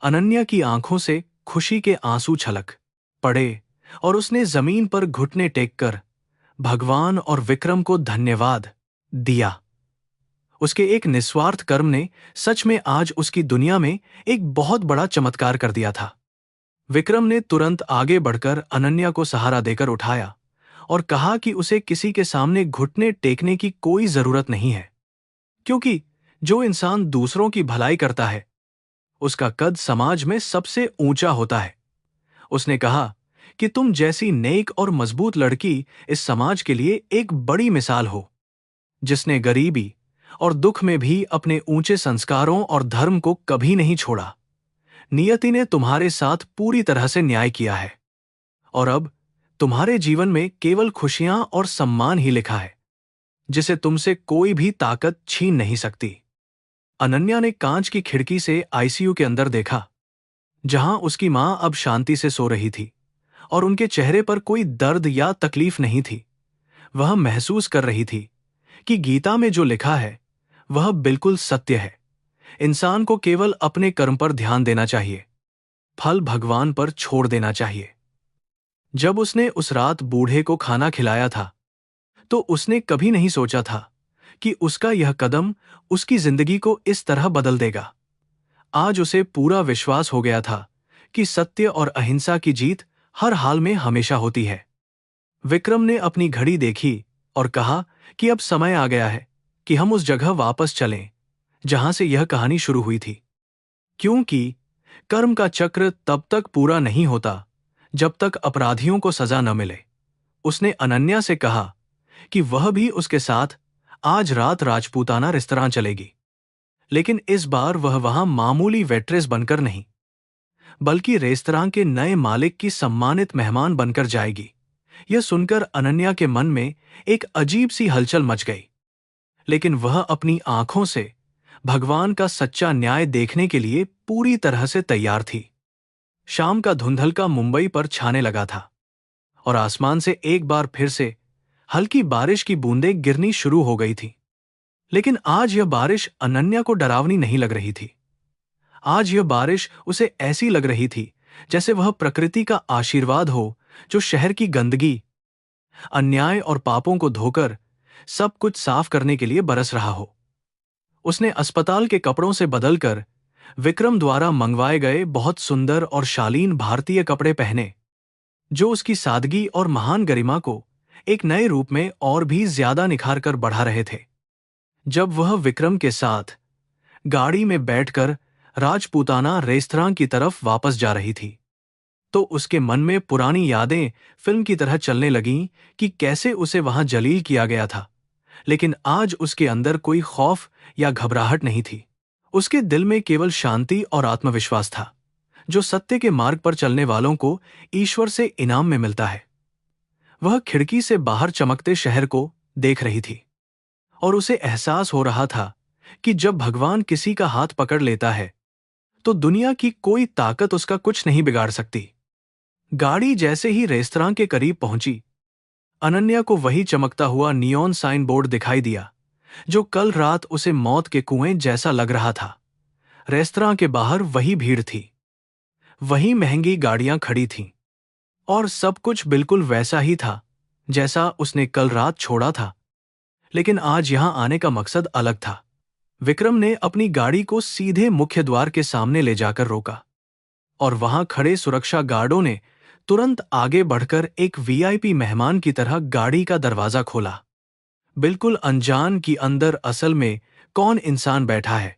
अनन्या की आंखों से खुशी के आंसू छलक पड़े और उसने जमीन पर घुटने टेककर भगवान और विक्रम को धन्यवाद दिया। उसके एक निस्वार्थ कर्म ने सच में आज उसकी दुनिया में एक बहुत बड़ा चमत्कार कर दिया था। विक्रम ने तुरंत आगे बढ़कर अनन्या को सहारा देकर उठाया और कहा कि उसे किसी के सामने घुटने टेकने की कोई जरूरत नहीं है, क्योंकि जो इंसान दूसरों की भलाई करता है, उसका कद समाज में सबसे ऊंचा होता है। उसने कहा कि तुम जैसी नेक और मजबूत लड़की इस समाज के लिए एक बड़ी मिसाल हो, जिसने गरीबी और दुख में भी अपने ऊंचे संस्कारों और धर्म को कभी नहीं छोड़ा। नियति ने तुम्हारे साथ पूरी तरह से न्याय किया है और अब तुम्हारे जीवन में केवल खुशियां और सम्मान ही लिखा है, जिसे तुमसे कोई भी ताकत छीन नहीं सकती। अनन्या ने कांच की खिड़की से आईसीयू के अंदर देखा, जहां उसकी मां अब शांति से सो रही थी और उनके चेहरे पर कोई दर्द या तकलीफ नहीं थी। वह महसूस कर रही थी कि गीता में जो लिखा है वह बिल्कुल सत्य है। इंसान को केवल अपने कर्म पर ध्यान देना चाहिए। फल भगवान पर छोड़ देना चाहिए। जब उसने उस रात बूढ़े को खाना खिलाया था, तो उसने कभी नहीं सोचा था कि उसका यह कदम उसकी जिंदगी को इस तरह बदल देगा। आज उसे पूरा विश्वास हो गया था कि सत्य और अहिंसा की जीत हर हाल में हमेशा होती है। विक्रम ने अपनी घड़ी देखी और कहा कि अब समय आ गया है कि हम उस जगह वापस चलें जहां से यह कहानी शुरू हुई थी, क्योंकि कर्म का चक्र तब तक पूरा नहीं होता जब तक अपराधियों को सजा न मिले। उसने अनन्या से कहा कि वह भी उसके साथ आज रात राजपूताना रेस्तरां चलेगी, लेकिन इस बार वह वहां मामूली वेट्रेस बनकर नहीं, बल्कि रेस्तरां के नए मालिक की सम्मानित मेहमान बनकर जाएगी। यह सुनकर अनन्या के मन में एक अजीब सी हलचल मच गई, लेकिन वह अपनी आंखों से भगवान का सच्चा न्याय देखने के लिए पूरी तरह से तैयार थी। शाम का धुंधलका मुंबई पर छाने लगा था और आसमान से एक बार फिर से हल्की बारिश की बूंदें गिरनी शुरू हो गई थी। लेकिन आज यह बारिश अनन्या को डरावनी नहीं लग रही थी। आज यह बारिश उसे ऐसी लग रही थी जैसे वह प्रकृति का आशीर्वाद हो, जो शहर की गंदगी, अन्याय और पापों को धोकर सब कुछ साफ करने के लिए बरस रहा हो। उसने अस्पताल के कपड़ों से बदलकर विक्रम द्वारा मंगवाए गए बहुत सुंदर और शालीन भारतीय कपड़े पहने, जो उसकी सादगी और महान गरिमा को एक नए रूप में और भी ज्यादा निखार कर बढ़ा रहे थे। जब वह विक्रम के साथ गाड़ी में बैठकर राजपूताना रेस्तरां की तरफ वापस जा रही थी, तो उसके मन में पुरानी यादें फिल्म की तरह चलने लगीं कि कैसे उसे वहां जलील किया गया था। लेकिन आज उसके अंदर कोई खौफ या घबराहट नहीं थी। उसके दिल में केवल शांति और आत्मविश्वास था, जो सत्य के मार्ग पर चलने वालों को ईश्वर से इनाम में मिलता है। वह खिड़की से बाहर चमकते शहर को देख रही थी और उसे एहसास हो रहा था कि जब भगवान किसी का हाथ पकड़ लेता है, तो दुनिया की कोई ताकत उसका कुछ नहीं बिगाड़ सकती। गाड़ी जैसे ही रेस्तरां के करीब पहुंची, अनन्या को वही चमकता हुआ नियॉन साइन बोर्ड दिखाई दिया, जो कल रात उसे मौत के कुएं जैसा लग रहा था। रेस्तरां के बाहर वही भीड़ थी, वही महंगी गाड़ियां खड़ी थीं, और सब कुछ बिल्कुल वैसा ही था जैसा उसने कल रात छोड़ा था। लेकिन आज यहां आने का मकसद अलग था। विक्रम ने अपनी गाड़ी को सीधे मुख्य द्वार के सामने ले जाकर रोका, और वहां खड़े सुरक्षा गार्डों ने तुरंत आगे बढ़कर एक वीआईपी मेहमान की तरह गाड़ी का दरवाजा खोला, बिल्कुल अनजान कि अंदर असल में कौन इंसान बैठा है।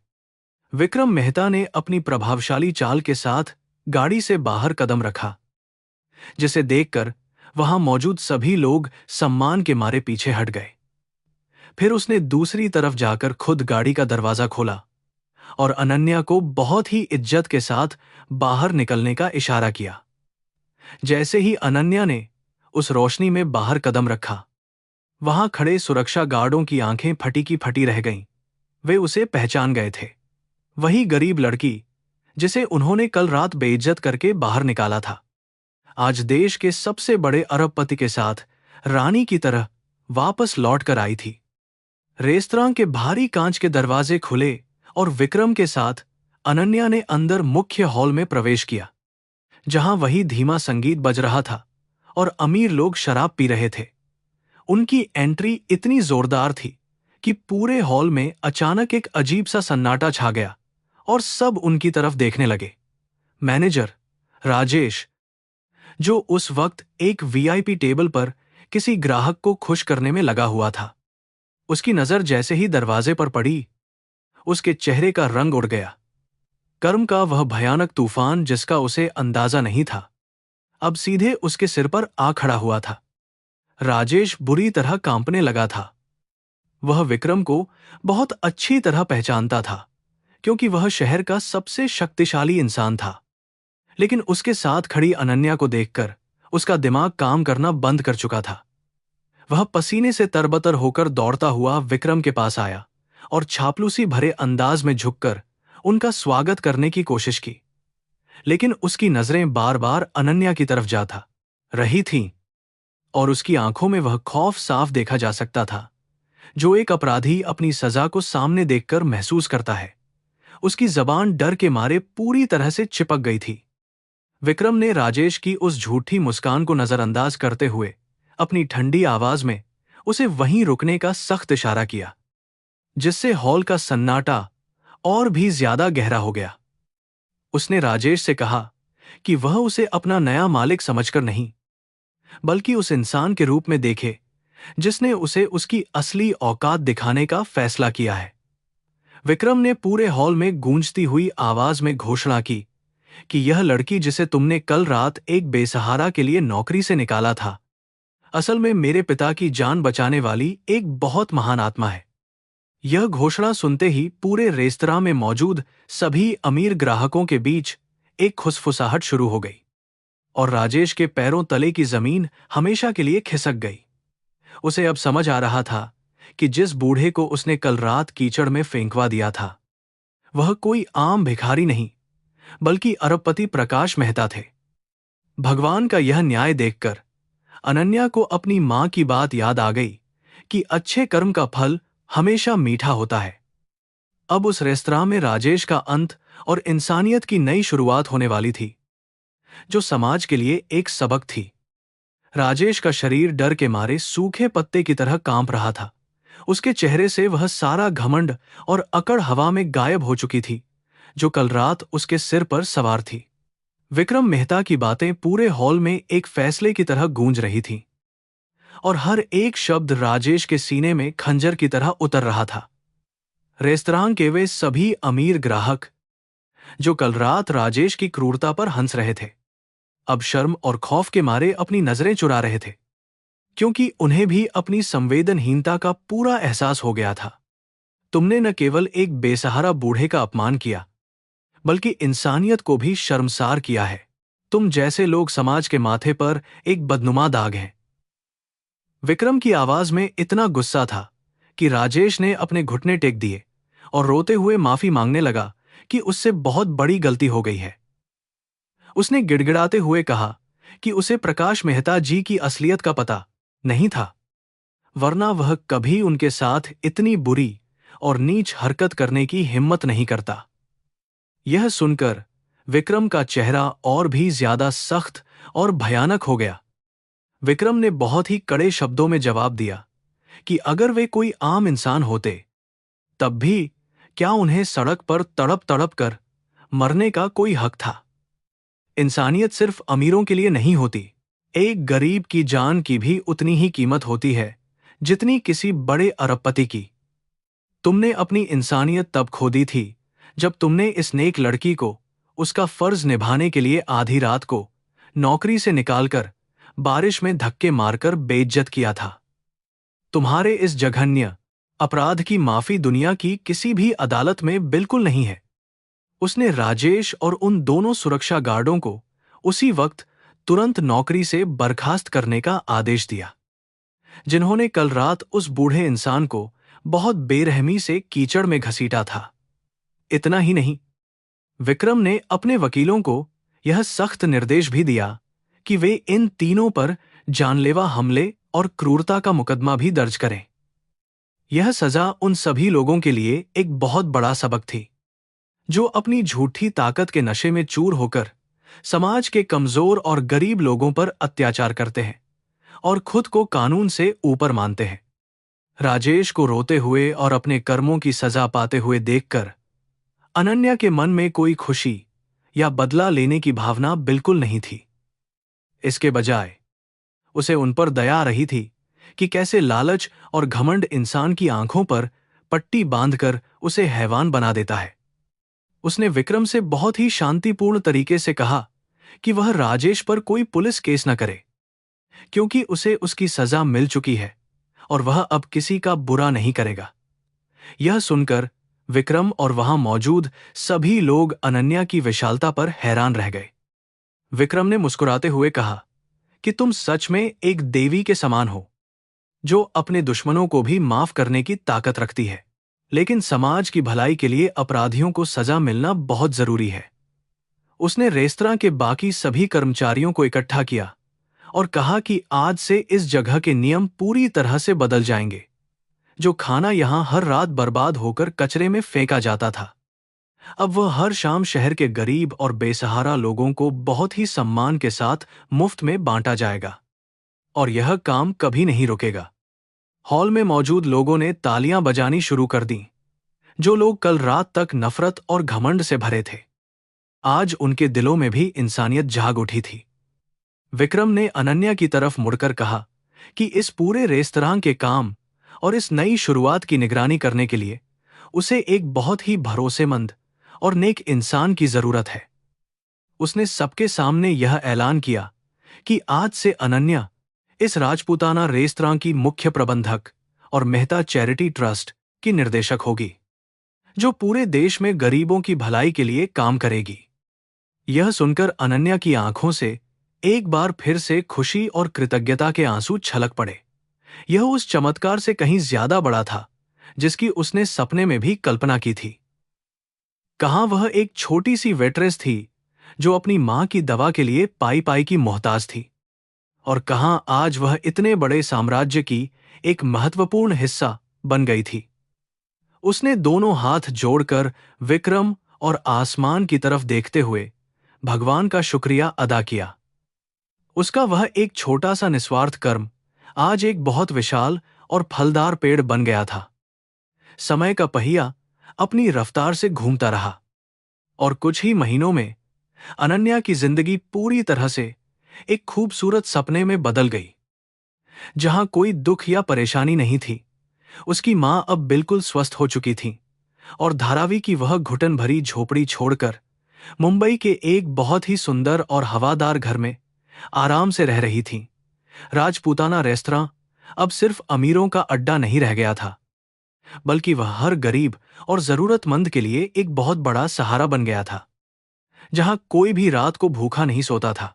विक्रम मेहता ने अपनी प्रभावशाली चाल के साथ गाड़ी से बाहर कदम रखा, जिसे देखकर वहां मौजूद सभी लोग सम्मान के मारे पीछे हट गए। फिर उसने दूसरी तरफ जाकर खुद गाड़ी का दरवाजा खोला और अनन्या को बहुत ही इज्जत के साथ बाहर निकलने का इशारा किया। जैसे ही अनन्या ने उस रोशनी में बाहर कदम रखा, वहां खड़े सुरक्षा गार्डों की आंखें फटी की फटी रह गईं। वे उसे पहचान गए थे, वही गरीब लड़की जिसे उन्होंने कल रात बेइज्जत करके बाहर निकाला था, आज देश के सबसे बड़े अरबपति के साथ रानी की तरह वापस लौट कर आई थी। रेस्तरां के भारी कांच के दरवाजे खुले और विक्रम के साथ अनन्या ने अंदर मुख्य हॉल में प्रवेश किया, जहां वही धीमा संगीत बज रहा था और अमीर लोग शराब पी रहे थे। उनकी एंट्री इतनी जोरदार थी कि पूरे हॉल में अचानक एक अजीब सा सन्नाटा छा गया और सब उनकी तरफ देखने लगे। मैनेजर राजेश, जो उस वक्त एक वीआईपी टेबल पर किसी ग्राहक को खुश करने में लगा हुआ था, उसकी नजर जैसे ही दरवाजे पर पड़ी, उसके चेहरे का रंग उड़ गया। कर्म का वह भयानक तूफान जिसका उसे अंदाजा नहीं था, अब सीधे उसके सिर पर आ खड़ा हुआ था। राजेश बुरी तरह कांपने लगा था। वह विक्रम को बहुत अच्छी तरह पहचानता था, क्योंकि वह शहर का सबसे शक्तिशाली इंसान था। लेकिन उसके साथ खड़ी अनन्या को देखकर उसका दिमाग काम करना बंद कर चुका था। वह पसीने से तरबतर होकर दौड़ता हुआ विक्रम के पास आया और चापलूसी भरे अंदाज में झुककर उनका स्वागत करने की कोशिश की। लेकिन उसकी नजरें बार बार अनन्या की तरफ जा था रही थीं, और उसकी आंखों में वह खौफ साफ देखा जा सकता था, जो एक अपराधी अपनी सजा को सामने देखकर महसूस करता है। उसकी जबान डर के मारे पूरी तरह से चिपक गई थी। विक्रम ने राजेश की उस झूठी मुस्कान को नजरअंदाज करते हुए अपनी ठंडी आवाज में उसे वहीं रुकने का सख्त इशारा किया, जिससे हॉल का सन्नाटा और भी ज्यादा गहरा हो गया। उसने राजेश से कहा कि वह उसे अपना नया मालिक समझकर नहीं, बल्कि उस इंसान के रूप में देखे जिसने उसे उसकी असली औकात दिखाने का फैसला किया है। विक्रम ने पूरे हॉल में गूंजती हुई आवाज में घोषणा की कि यह लड़की जिसे तुमने कल रात एक बेसहारा के लिए नौकरी से निकाला था, असल में मेरे पिता की जान बचाने वाली एक बहुत महान आत्मा है। यह घोषणा सुनते ही पूरे रेस्तरां में मौजूद सभी अमीर ग्राहकों के बीच एक खुसफुसाहट शुरू हो गई और राजेश के पैरों तले की जमीन हमेशा के लिए खिसक गई। उसे अब समझ आ रहा था कि जिस बूढ़े को उसने कल रात कीचड़ में फेंकवा दिया था, वह कोई आम भिखारी नहीं, बल्कि अरबपति प्रकाश मेहता थे। भगवान का यह न्याय देखकर अनन्या को अपनी मां की बात याद आ गई कि अच्छे कर्म का फल हमेशा मीठा होता है। अब उस रेस्तरां में राजेश का अंत और इंसानियत की नई शुरुआत होने वाली थी, जो समाज के लिए एक सबक थी। राजेश का शरीर डर के मारे सूखे पत्ते की तरह कांप रहा था। उसके चेहरे से वह सारा घमंड और अकड़ हवा में गायब हो चुकी थी, जो कल रात उसके सिर पर सवार थी। विक्रम मेहता की बातें पूरे हॉल में एक फैसले की तरह गूंज रही थीं, और हर एक शब्द राजेश के सीने में खंजर की तरह उतर रहा था। रेस्तरां के वे सभी अमीर ग्राहक जो कल रात राजेश की क्रूरता पर हंस रहे थे, अब शर्म और खौफ के मारे अपनी नजरें चुरा रहे थे, क्योंकि उन्हें भी अपनी संवेदनहीनता का पूरा एहसास हो गया था। तुमने न केवल एक बेसहारा बूढ़े का अपमान किया, बल्कि इंसानियत को भी शर्मसार किया है। तुम जैसे लोग समाज के माथे पर एक बदनुमा दाग हैं। विक्रम की आवाज में इतना गुस्सा था कि राजेश ने अपने घुटने टेक दिए और रोते हुए माफी मांगने लगा कि उससे बहुत बड़ी गलती हो गई है। उसने गिड़गिड़ाते हुए कहा कि उसे प्रकाश मेहता जी की असलियत का पता नहीं था, वरना वह कभी उनके साथ इतनी बुरी और नीच हरकत करने की हिम्मत नहीं करता। यह सुनकर विक्रम का चेहरा और भी ज्यादा सख्त और भयानक हो गया। विक्रम ने बहुत ही कड़े शब्दों में जवाब दिया कि अगर वे कोई आम इंसान होते, तब भी क्या उन्हें सड़क पर तड़प तड़प कर मरने का कोई हक था? इंसानियत सिर्फ अमीरों के लिए नहीं होती। एक गरीब की जान की भी उतनी ही कीमत होती है जितनी किसी बड़े अरबपति की। तुमने अपनी इंसानियत तब खो दी थी जब तुमने इस नेक लड़की को उसका फर्ज निभाने के लिए आधी रात को नौकरी से निकालकर बारिश में धक्के मारकर बेइज्जत किया था। तुम्हारे इस जघन्य अपराध की माफी दुनिया की किसी भी अदालत में बिल्कुल नहीं है। उसने राजेश और उन दोनों सुरक्षा गार्डों को उसी वक्त तुरंत नौकरी से बर्खास्त करने का आदेश दिया, जिन्होंने कल रात उस बूढ़े इंसान को बहुत बेरहमी से कीचड़ में घसीटा था। इतना ही नहीं, विक्रम ने अपने वकीलों को यह सख्त निर्देश भी दिया कि वे इन तीनों पर जानलेवा हमले और क्रूरता का मुकदमा भी दर्ज करें। यह सजा उन सभी लोगों के लिए एक बहुत बड़ा सबक थी, जो अपनी झूठी ताकत के नशे में चूर होकर समाज के कमजोर और गरीब लोगों पर अत्याचार करते हैं और खुद को कानून से ऊपर मानते हैं। राजेश को रोते हुए और अपने कर्मों की सजा पाते हुए देखकर अनन्या के मन में कोई खुशी या बदला लेने की भावना बिल्कुल नहीं थी। इसके बजाय उसे उन पर दया आ रही थी कि कैसे लालच और घमंड इंसान की आंखों पर पट्टी बांधकर उसे हैवान बना देता है। उसने विक्रम से बहुत ही शांतिपूर्ण तरीके से कहा कि वह राजेश पर कोई पुलिस केस न करे, क्योंकि उसे उसकी सजा मिल चुकी है और वह अब किसी का बुरा नहीं करेगा। यह सुनकर विक्रम और वहां मौजूद सभी लोग अनन्या की विशालता पर हैरान रह गए। विक्रम ने मुस्कुराते हुए कहा कि तुम सच में एक देवी के समान हो, जो अपने दुश्मनों को भी माफ करने की ताकत रखती है। लेकिन समाज की भलाई के लिए अपराधियों को सजा मिलना बहुत जरूरी है। उसने रेस्तरां के बाकी सभी कर्मचारियों को इकट्ठा किया और कहा कि आज से इस जगह के नियम पूरी तरह से बदल जाएंगे। जो खाना यहां हर रात बर्बाद होकर कचरे में फेंका जाता था, अब वह हर शाम शहर के गरीब और बेसहारा लोगों को बहुत ही सम्मान के साथ मुफ्त में बांटा जाएगा। और यह काम कभी नहीं रुकेगा। हॉल में मौजूद लोगों ने तालियां बजानी शुरू कर दी। जो लोग कल रात तक नफरत और घमंड से भरे थे, आज उनके दिलों में भी इंसानियत जाग उठी थी। विक्रम ने अनन्या की तरफ मुड़कर कहा कि इस पूरे रेस्तरां के काम और इस नई शुरुआत की निगरानी करने के लिए उसे एक बहुत ही भरोसेमंद और नेक इंसान की जरूरत है। उसने सबके सामने यह ऐलान किया कि आज से अनन्या इस राजपूताना रेस्तरां की मुख्य प्रबंधक और मेहता चैरिटी ट्रस्ट की निर्देशक होगी, जो पूरे देश में गरीबों की भलाई के लिए काम करेगी। यह सुनकर अनन्या की आंखों से एक बार फिर से खुशी और कृतज्ञता के आंसू छलक पड़े। यह उस चमत्कार से कहीं ज्यादा बड़ा था जिसकी उसने सपने में भी कल्पना की थी। कहाँ वह एक छोटी सी वेट्रेस थी जो अपनी मां की दवा के लिए पाई पाई की मोहताज थी, और कहां आज वह इतने बड़े साम्राज्य की एक महत्वपूर्ण हिस्सा बन गई थी। उसने दोनों हाथ जोड़कर विक्रम और आसमान की तरफ देखते हुए भगवान का शुक्रिया अदा किया। उसका वह एक छोटा सा निस्वार्थ कर्म आज एक बहुत विशाल और फलदार पेड़ बन गया था। समय का पहिया अपनी रफ्तार से घूमता रहा और कुछ ही महीनों में अनन्या की जिंदगी पूरी तरह से एक खूबसूरत सपने में बदल गई। जहां कोई दुख या परेशानी नहीं थी, उसकी मां अब बिल्कुल स्वस्थ हो चुकी थी और धारावी की वह घुटन भरी झोपड़ी छोड़कर मुंबई के एक बहुत ही सुंदर और हवादार घर में आराम से रह रही थी। राजपूताना रेस्तरां अब सिर्फ अमीरों का अड्डा नहीं रह गया था, बल्कि वह हर गरीब और जरूरतमंद के लिए एक बहुत बड़ा सहारा बन गया था, जहां कोई भी रात को भूखा नहीं सोता था।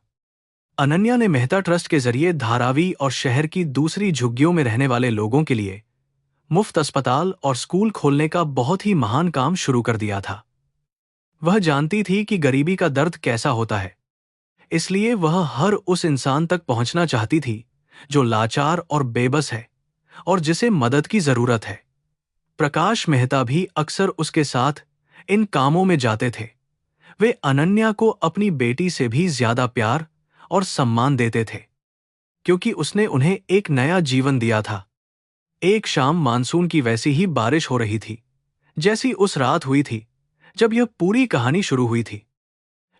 अनन्या ने मेहता ट्रस्ट के जरिए धारावी और शहर की दूसरी झुग्गियों में रहने वाले लोगों के लिए मुफ्त अस्पताल और स्कूल खोलने का बहुत ही महान काम शुरू कर दिया था। वह जानती थी कि गरीबी का दर्द कैसा होता है, इसलिए वह हर उस इंसान तक पहुंचना चाहती थी जो लाचार और बेबस है और जिसे मदद की जरूरत है। प्रकाश मेहता भी अक्सर उसके साथ इन कामों में जाते थे। वे अनन्या को अपनी बेटी से भी ज्यादा प्यार और सम्मान देते थे, क्योंकि उसने उन्हें एक नया जीवन दिया था। एक शाम मानसून की वैसी ही बारिश हो रही थी जैसी उस रात हुई थी जब यह पूरी कहानी शुरू हुई थी।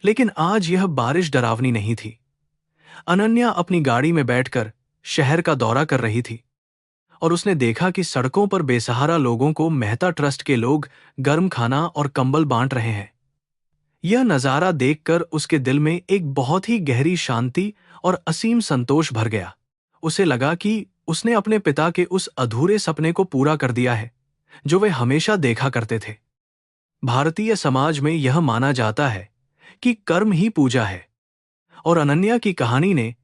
लेकिन आज यह बारिश डरावनी नहीं थी। अनन्या अपनी गाड़ी में बैठकर शहर का दौरा कर रही थी और उसने देखा कि सड़कों पर बेसहारा लोगों को मेहता ट्रस्ट के लोग गर्म खाना और कंबल बांट रहे हैं। यह नजारा देखकर उसके दिल में एक बहुत ही गहरी शांति और असीम संतोष भर गया। उसे लगा कि उसने अपने पिता के उस अधूरे सपने को पूरा कर दिया है जो वे हमेशा देखा करते थे। भारतीय समाज में यह माना जाता है कि कर्म ही पूजा है, और अनन्या की कहानी ने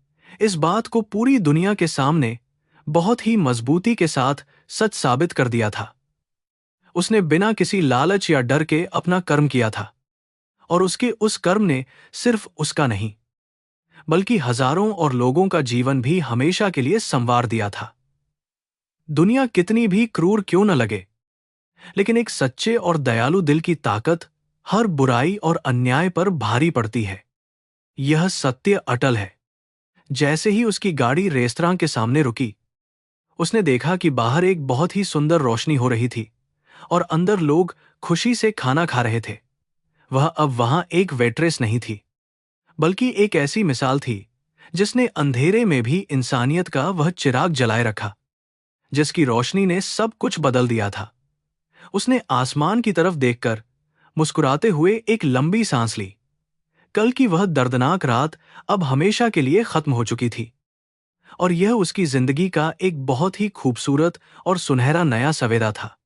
इस बात को पूरी दुनिया के सामने बहुत ही मजबूती के साथ सच साबित कर दिया था। उसने बिना किसी लालच या डर के अपना कर्म किया था, और उसके उस कर्म ने सिर्फ उसका नहीं बल्कि हजारों और लोगों का जीवन भी हमेशा के लिए संवार दिया था। दुनिया कितनी भी क्रूर क्यों न लगे, लेकिन एक सच्चे और दयालु दिल की ताकत हर बुराई और अन्याय पर भारी पड़ती है। यह सत्य अटल है। जैसे ही उसकी गाड़ी रेस्तरां के सामने रुकी, उसने देखा कि बाहर एक बहुत ही सुंदर रोशनी हो रही थी और अंदर लोग खुशी से खाना खा रहे थे। वह अब वहां एक वेट्रेस नहीं थी, बल्कि एक ऐसी मिसाल थी जिसने अंधेरे में भी इंसानियत का वह चिराग जलाए रखा, जिसकी रोशनी ने सब कुछ बदल दिया था। उसने आसमान की तरफ देखकर मुस्कुराते हुए एक लंबी सांस ली। कल की वह दर्दनाक रात अब हमेशा के लिए खत्म हो चुकी थी, और यह उसकी जिंदगी का एक बहुत ही खूबसूरत और सुनहरा नया सवेरा था।